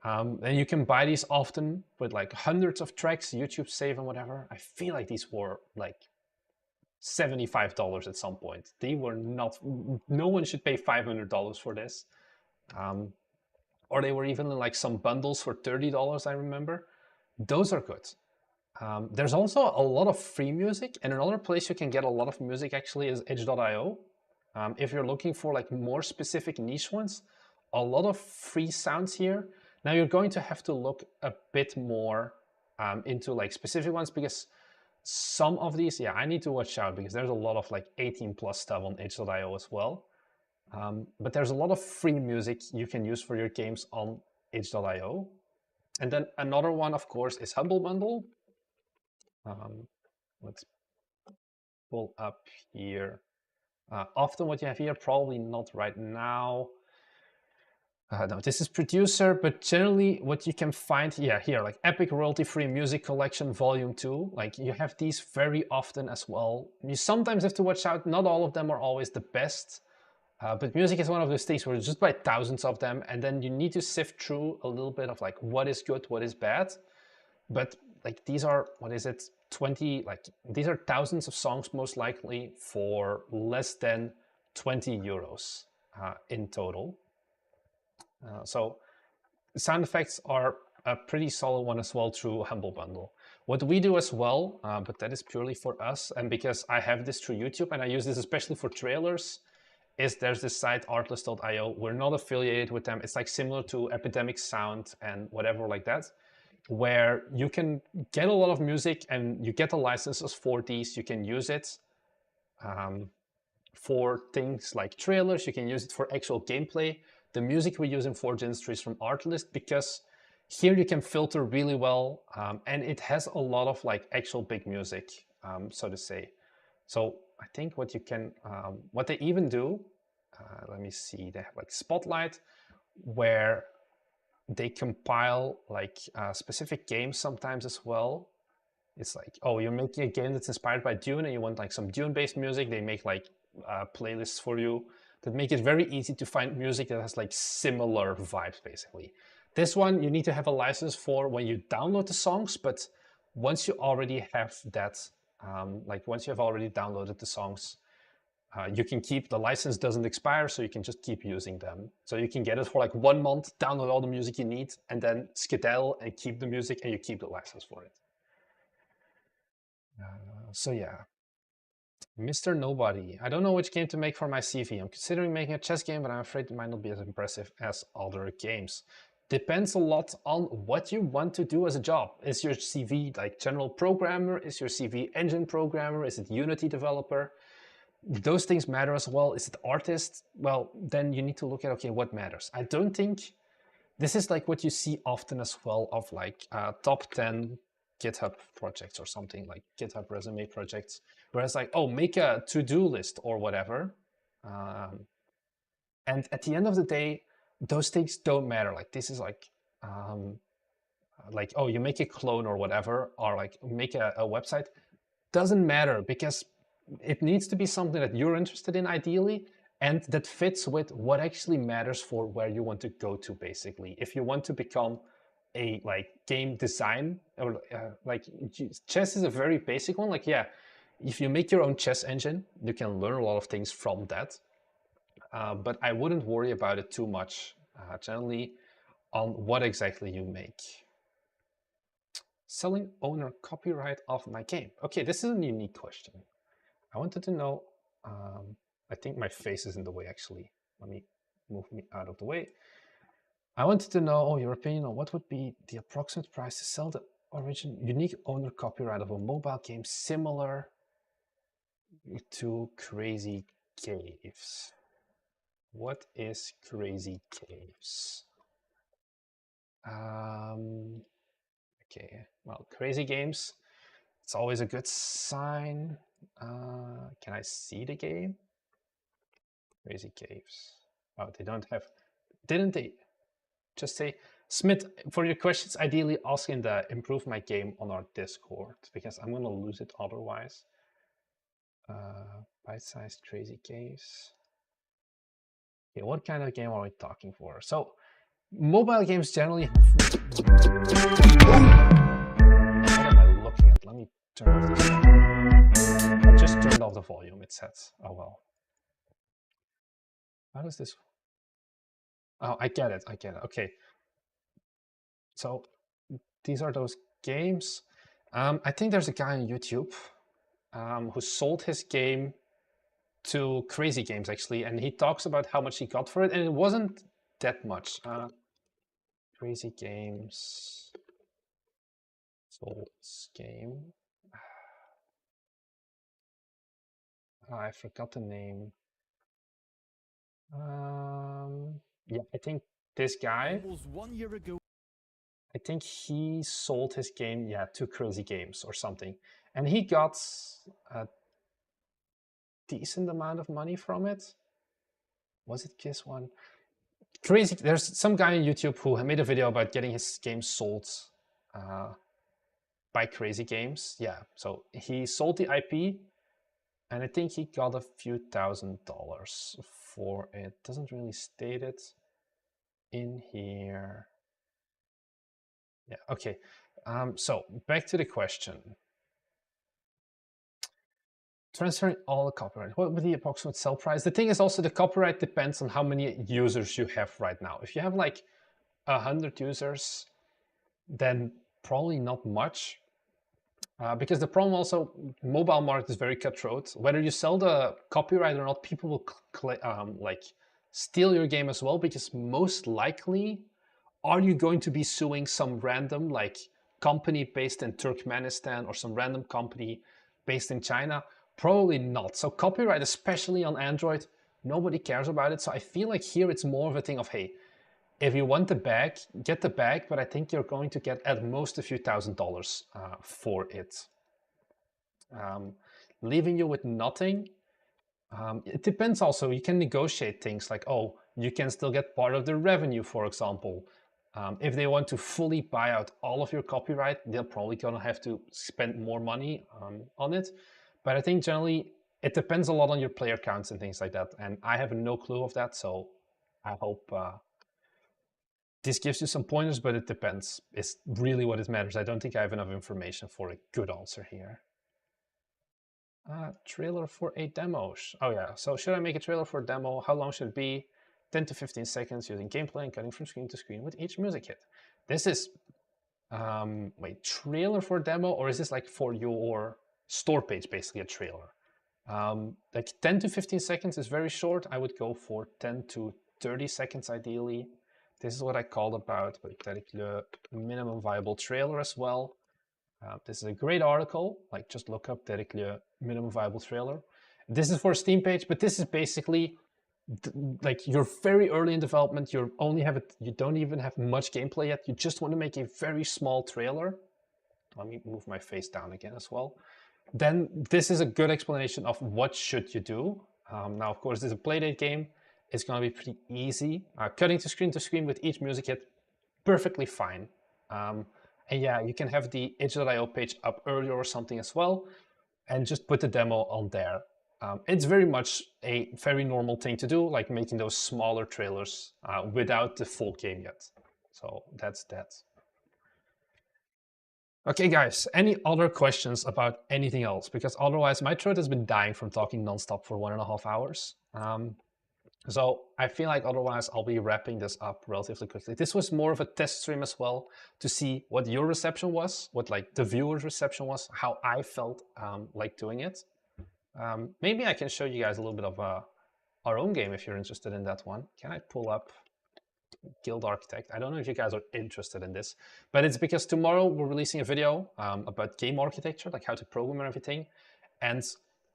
[SPEAKER 1] And you can buy these often with like hundreds of tracks, YouTube save and whatever. I feel like these were like $75 at some point. They were not, no one should pay $500 for this. Or they were even in like some bundles for $30, I remember. Those are good. There's also a lot of free music, and another place you can get a lot of music actually is itch.io. If you're looking for like more specific niche ones, a lot of free sounds here. Now you're going to have to look a bit more into like specific ones, because some of these, yeah, I need to watch out because there's a lot of like 18 plus stuff on itch.io as well. But there's a lot of free music you can use for your games on itch.io. And then another one, of course, is Humble Bundle. Let's pull up here. Often what you have here, probably not right now. No, this is producer, but generally what you can find, yeah, here, like Epic Royalty-Free Music Collection Volume 2, like you have these very often as well. You sometimes have to watch out, not all of them are always the best, but music is one of those things where you just buy thousands of them, and then you need to sift through a little bit of like what is good, what is bad. But like these are, what is it, 20, like these are thousands of songs most likely for less than 20 euros in total. So sound effects are a pretty solid one as well through Humble Bundle. What we do as well, but that is purely for us, and because I have this through YouTube and I use this especially for trailers, is there's this site artlist.io. We're not affiliated with them. It's like similar to Epidemic Sound and whatever like that, where you can get a lot of music and you get the licenses for these. You can use it for things like trailers. You can use it for actual gameplay. The music we use in Forge Industries from Artlist, because here you can filter really well, and it has a lot of like actual big music, so to say. So I think what you can, what they even do, let me see, they have like Spotlight, where they compile like specific games sometimes as well. It's like, oh, you're making a game that's inspired by Dune and you want like some Dune-based music. They make like playlists for you that make it very easy to find music that has like similar vibes, basically. This one you need to have a license for when you download the songs, but once you already have that, like once you have already downloaded the songs, you can keep, the license doesn't expire, so you can just keep using them. So you can get it for like 1 month, download all the music you need, and then skedaddle and keep the music, and you keep the license for it. So yeah, Mr. Nobody. I don't know which game to make for my CV. I'm considering making a chess game, but I'm afraid it might not be as impressive as other games. Depends a lot on what you want to do as a job. Is your CV like general programmer? Is your CV engine programmer? Is it Unity developer? Those things matter as well. Is it artist? Well, then you need to look at, okay, what matters. I don't think this is like what you see often as well of like top 10 GitHub projects or something, like GitHub resume projects, where it's like, oh, make a to-do list or whatever. And at the end of the day, those things don't matter. Like this is like, oh, you make a clone or whatever, or like make a website. Doesn't matter, because it needs to be something that you're interested in ideally, and that fits with what actually matters for where you want to go to, basically. If you want to become a like game design, or like chess is a very basic one. Like, yeah, if you make your own chess engine, you can learn a lot of things from that. But I wouldn't worry about it too much, generally, on what exactly you make. Selling owner copyright of my game. Okay, this is a unique question. I wanted to know, I think my face is in the way actually. Let me move me out of the way. I wanted to know your opinion on what would be the approximate price to sell the origin unique owner copyright of a mobile game similar to Crazy Caves. What is Crazy Caves? Okay, well, Crazy Games, it's always a good sign. Can I see the game? Crazy Caves. Oh, they don't have, didn't they just say, Smith, for your questions, ideally ask in the improve my game on our Discord, because I'm gonna lose it otherwise. Bite-sized Crazy Caves. Okay, what kind of game are we talking for? So, mobile games generally have... What am I looking at? Let me turn off this volume. I just turned off the volume, it says. Oh well. How does this... Oh, I get it, okay. So, these are those games. I think there's a guy on YouTube who sold his game to Crazy Games, actually, and he talks about how much he got for it, and it wasn't that much. Crazy Games sold game. I forgot the name. Yeah, I think this guy.
[SPEAKER 5] Almost 1 year ago.
[SPEAKER 1] I think he sold his game, yeah, to Crazy Games or something, and he got a decent amount of money from it. Was it this one? Crazy. There's some guy on YouTube who made a video about getting his game sold by Crazy Games. Yeah, so he sold the IP, and I think he got a few $1,000s for it. Doesn't really state it in here. Yeah, okay. So back to the question. Transferring all the copyright. What would the approximate sell price? The thing is also the copyright depends on how many users you have right now. If you have like 100 users, then probably not much. Because the problem also, mobile market is very cutthroat. Whether you sell the copyright or not, people will like steal your game as well, because most likely, are you going to be suing some random like company based in Turkmenistan or some random company based in China? Probably not. So copyright, especially on Android, nobody cares about it. So I feel like here it's more of a thing of, hey, if you want the bag, get the bag, but I think you're going to get at most a few $1,000s for it. Leaving you with nothing, it depends also. You can negotiate things like, oh, you can still get part of the revenue, for example. If they want to fully buy out all of your copyright, they're probably going to have to spend more money on it. But I think generally it depends a lot on your player counts and things like that. And I have no clue of that, so I hope this gives you some pointers, but it depends. It's really what it matters. I don't think I have enough information for a good answer here. Trailer for a demo. Oh yeah, so should I make a trailer for a demo? How long should it be? 10 to 15 seconds using gameplay and cutting from screen to screen with each music hit. This is, wait, trailer for a demo, or is this like for your store page, basically a trailer? Like 10 to 15 seconds is very short. I would go for 10 to 30 seconds ideally. This is what I called about le minimum viable trailer as well. This is a great article, like just look up le minimum viable trailer. This is for a Steam page, but this is basically like you're very early in development. You don't even have much gameplay yet. You just want to make a very small trailer. Let me move my face down again as well. Then this is a good explanation of what should you do. Now, of course, this is a playdate game. It's going to be pretty easy. Cutting to screen with each music hit, perfectly fine. And yeah, you can have the itch.io page up earlier or something as well, and just put the demo on there. It's very much a very normal thing to do, like making those smaller trailers without the full game yet. So that's that. Okay, guys, any other questions about anything else? Because otherwise, my throat has been dying from talking nonstop for 1.5 hours. So I feel like otherwise I'll be wrapping this up relatively quickly. This was more of a test stream as well to see what your reception was, what like the viewer's reception was, how I felt like doing it. Maybe I can show you guys a little bit of our own game if you're interested in that one. Can I pull up Guild Architect? I don't know if you guys are interested in this, but it's because tomorrow we're releasing a video about game architecture, like how to program and everything. And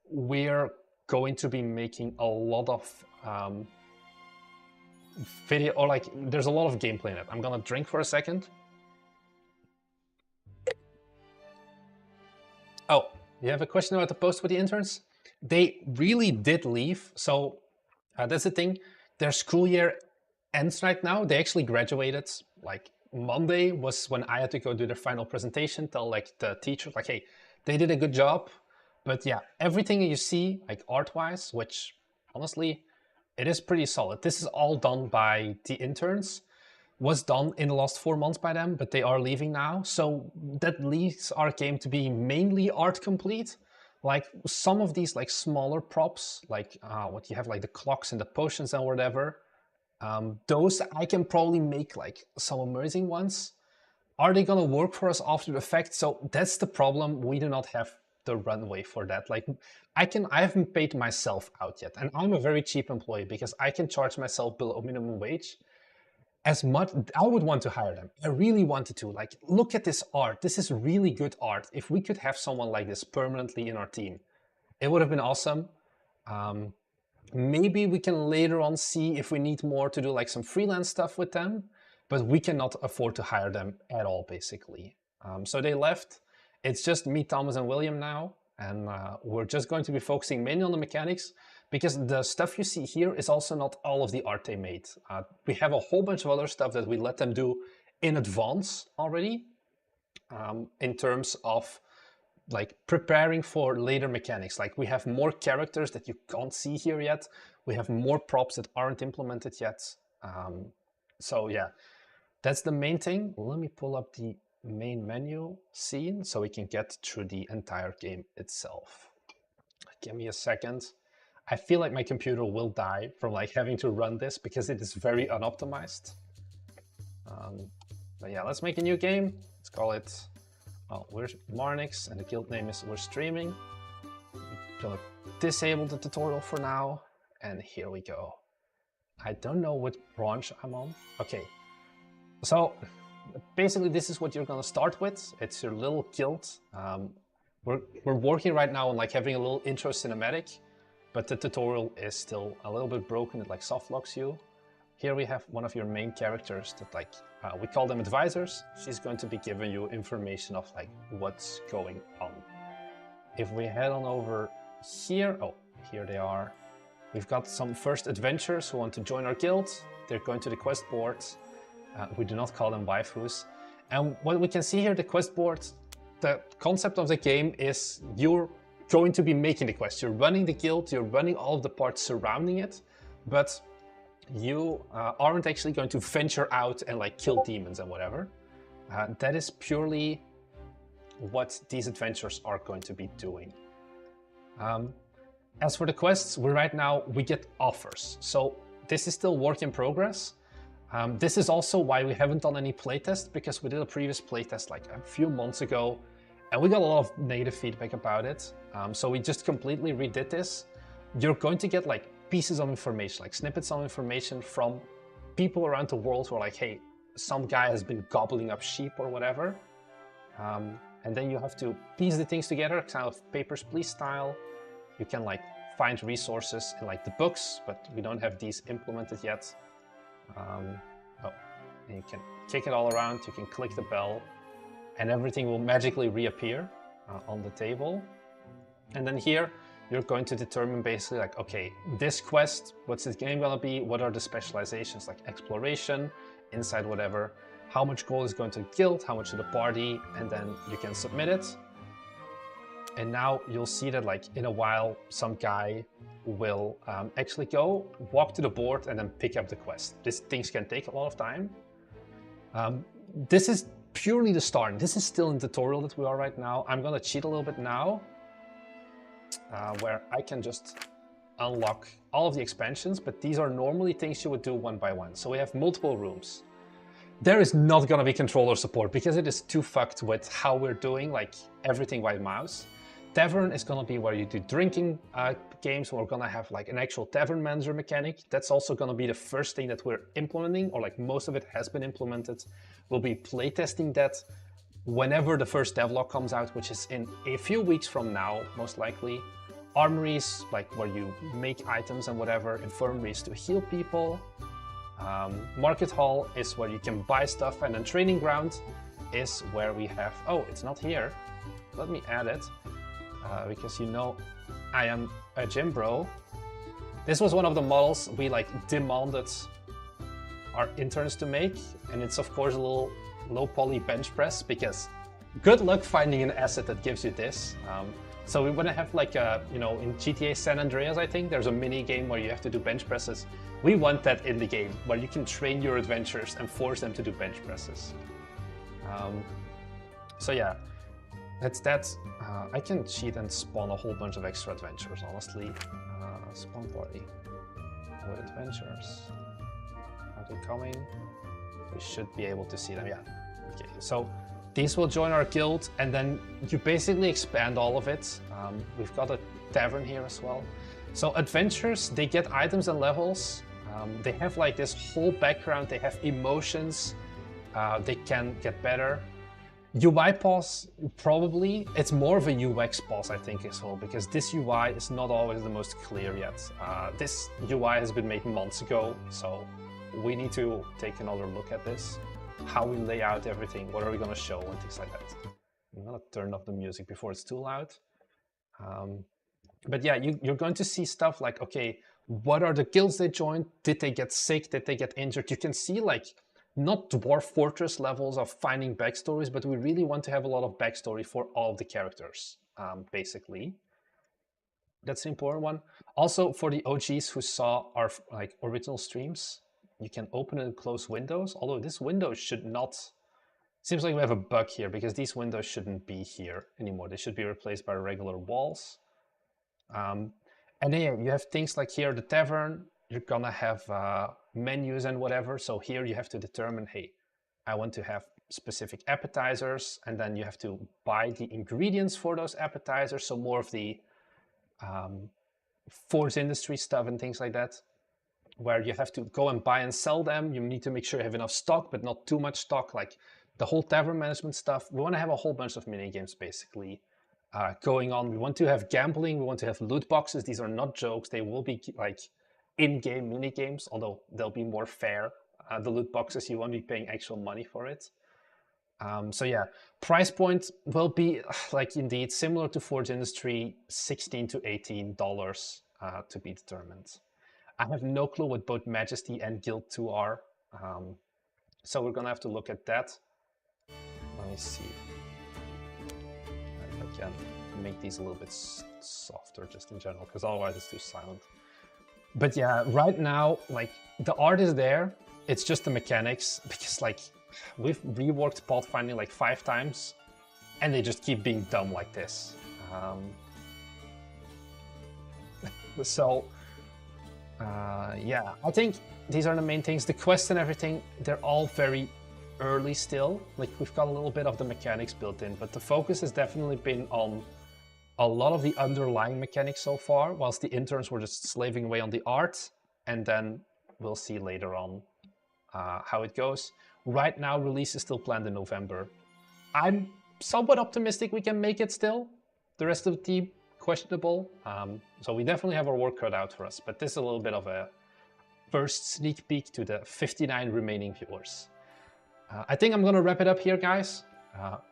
[SPEAKER 1] we're going to be making a lot of video, or like there's a lot of gameplay in it. I'm gonna drink for a second. Oh, you have a question about the post with the interns? They really did leave. So that's the thing. Their school year ends right now. They actually graduated. Like Monday was when I had to go do their final presentation, tell like the teachers like, hey, they did a good job. But yeah, everything you see like art-wise, which honestly, it is pretty solid. This is all done by the interns. Was done in the last 4 months by them, but they are leaving now. So that leaves our game to be mainly art complete. Like some of these like smaller props, like what you have like the clocks and the potions and whatever, those I can probably make like some amazing ones. Are they gonna work for us after the fact? So that's the problem. We do not have the runway for that. Like I haven't paid myself out yet, and I'm a very cheap employee because I can charge myself below minimum wage. As much, I would want to hire them. I really wanted to. Like, look at this art. This is really good art. If we could have someone like this permanently in our team, it would have been awesome. Maybe we can later on see if we need more to do like some freelance stuff with them, but we cannot afford to hire them at all, basically. So they left. It's just me, Thomas, and William now, and we're just going to be focusing mainly on the mechanics, because the stuff you see here is also not all of the art they made. We have a whole bunch of other stuff that we let them do in advance already, in terms of like preparing for later mechanics. Like we have more characters that you can't see here yet. We have more props that aren't implemented yet. So yeah, that's the main thing. Let me pull up the main menu scene so we can get through the entire game itself. Give me a second. I feel like my computer will die from like having to run this because it is very unoptimized. But yeah, let's make a new game. Let's call it, well, we're Marnix and the guild name is We're Streaming. I'm gonna disable the tutorial for now, and here we go. I don't know what branch I'm on. Okay, so basically this is what you're gonna start with. It's your little guild. We're working right now on like having a little intro cinematic, but the tutorial is still a little bit broken. It like soft locks you. Here we have one of your main characters that like, we call them advisors. She's going to be giving you information of like what's going on. If we head on over here, oh, here they are. We've got some first adventurers who want to join our guild. They're going to the quest board. We do not call them waifus. And what we can see here, the quest board, the concept of the game is you're going to be making the quest. You're running the guild, you're running all of the parts surrounding it, but you aren't actually going to venture out and like kill demons and whatever. That is purely what these adventures are going to be doing. As for the quests, we get offers. So this is still work in progress. This is also why we haven't done any playtest, because we did a previous playtest like a few months ago and we got a lot of negative feedback about it. So we just completely redid this. You're going to get like pieces of information, like snippets of information from people around the world who are like, hey, some guy has been gobbling up sheep or whatever. And then you have to piece the things together, kind of Papers, Please style. You can like find resources in like the books, but we don't have these implemented yet. And you can kick it all around, you can click the bell, and everything will magically reappear on the table. And then here, you're going to determine basically like, okay, this quest, what's this game gonna be? What are the specializations, like exploration, inside whatever, how much gold is going to the guild, how much to the party, and then you can submit it. And now you'll see that like in a while, some guy will actually go walk to the board and then pick up the quest. These things can take a lot of time. This is purely the start. This is still in the tutorial that we are right now. I'm gonna cheat a little bit now, where I can just unlock all of the expansions, but these are normally things you would do one by one. So we have multiple rooms. There is not gonna be controller support because it is too fucked with how we're doing like everything by mouse. Tavern is gonna be where you do drinking games. We're gonna have like an actual tavern manager mechanic. That's also gonna be the first thing that we're implementing, or like most of it has been implemented. We'll be playtesting that whenever the first devlog comes out, which is in a few weeks from now, most likely. Armories, like where you make items and whatever. Infirmaries to heal people. Market hall is where you can buy stuff, and then training ground is where we have, oh, it's not here. Let me add it, because you know I am a gym bro. This was one of the models we like demanded our interns to make, and it's of course a little low poly bench press, because good luck finding an asset that gives you this. So we want to have like a, you know, in GTA San Andreas, I think there's a mini game where you have to do bench presses. We want that in the game, where you can train your adventurers and force them to do bench presses. So yeah, that's that. I can cheat and spawn a whole bunch of extra adventurers, honestly. Spawn party with adventurers. Are they coming? We should be able to see them, yeah. Okay, so these will join our guild, and then you basically expand all of it. We've got a tavern here as well. So adventurers, they get items and levels. They have like this whole background. They have emotions. They can get better. UI pause, probably. It's more of a UX pause, I think, as well, because this UI is not always the most clear yet. This UI has been made months ago, so we need to take another look at this. How we lay out everything, what are we going to show, and things like that. I'm going to turn off the music before it's too loud. But yeah, you're going to see stuff like, okay, what are the guilds they joined? Did they get sick? Did they get injured? You can see like, not Dwarf Fortress levels of finding backstories, but we really want to have a lot of backstory for all of the characters, basically. That's the important one. Also, for the OGs who saw our like original streams, you can open and close windows, although this window should not... Seems like we have a bug here, because these windows shouldn't be here anymore. They should be replaced by regular walls. And then you have things like here, the tavern, you're gonna have menus and whatever. So here you have to determine, hey, I want to have specific appetizers, and then you have to buy the ingredients for those appetizers. So more of the Forge industry stuff and things like that, where you have to go and buy and sell them. You need to make sure you have enough stock, but not too much stock. Like the whole tavern management stuff. We want to have a whole bunch of mini games basically going on. We want to have gambling. We want to have loot boxes. These are not jokes. They will be like in-game mini games, although they'll be more fair. The loot boxes, you won't be paying actual money for it. So yeah, price point will be like indeed similar to Forge Industry, $16 to $18 to be determined. I have no clue what both Majesty and Guild 2 are, so we're gonna have to look at that. Let me see. I can make these a little bit softer just in general, because otherwise it's too silent. But yeah, right now, like the art is there. It's just the mechanics, because like we've reworked pathfinding like 5 times, and they just keep being dumb like this. Yeah, I think these are the main things. The quests and everything, they're all very early still. Like we've got a little bit of the mechanics built in, but the focus has definitely been on a lot of the underlying mechanics so far, whilst the interns were just slaving away on the art, and then we'll see later on how it goes. Right now, release is still planned in November. I'm somewhat optimistic we can make it still. The rest of the team, questionable. So we definitely have our work cut out for us, but this is a little bit of a first sneak peek to the 59 remaining viewers. I think I'm gonna wrap it up here, guys.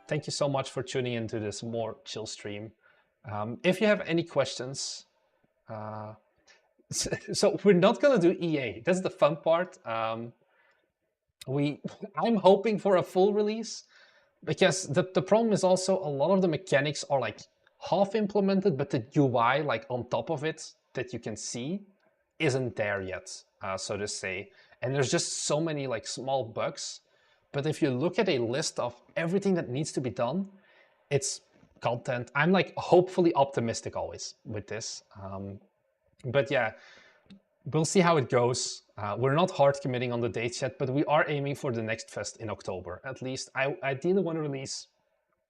[SPEAKER 1] Thank you so much for tuning into this more chill stream. If you have any questions, so we're not gonna do EA. That's the fun part. I'm hoping for a full release, because the problem is also a lot of the mechanics are like half implemented, but the UI like on top of it that you can see isn't there yet, so to say. And there's just so many like small bugs. But if you look at a list of everything that needs to be done, it's content. I'm like hopefully optimistic always with this. But yeah, we'll see how it goes. We're not hard committing on the dates yet, but we are aiming for the next fest in October. At least I ideally want to release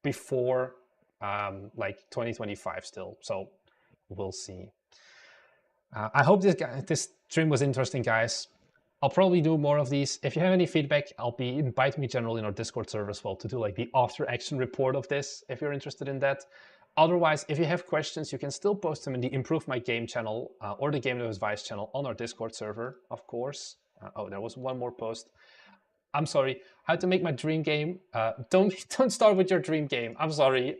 [SPEAKER 1] before like 2025 still. So we'll see. I hope this stream was interesting, guys. I'll probably do more of these. If you have any feedback, invite me generally in our Discord server as well to do like the after action report of this, if you're interested in that. Otherwise, if you have questions, you can still post them in the Improve My Game channel or the Game Dev Advice channel on our Discord server, of course. Oh, there was one more post. I'm sorry, how to make my dream game. Don't start with your dream game. I'm sorry.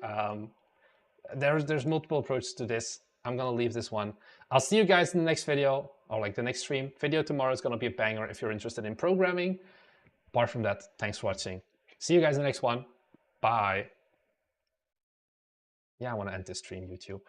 [SPEAKER 1] There's multiple approaches to this. I'm gonna leave this one. I'll see you guys in the next video, or like the next stream. Video tomorrow is gonna be a banger if you're interested in programming. Apart from that, thanks for watching. See you guys in the next one. Bye. Yeah, I wanna end this stream, YouTube.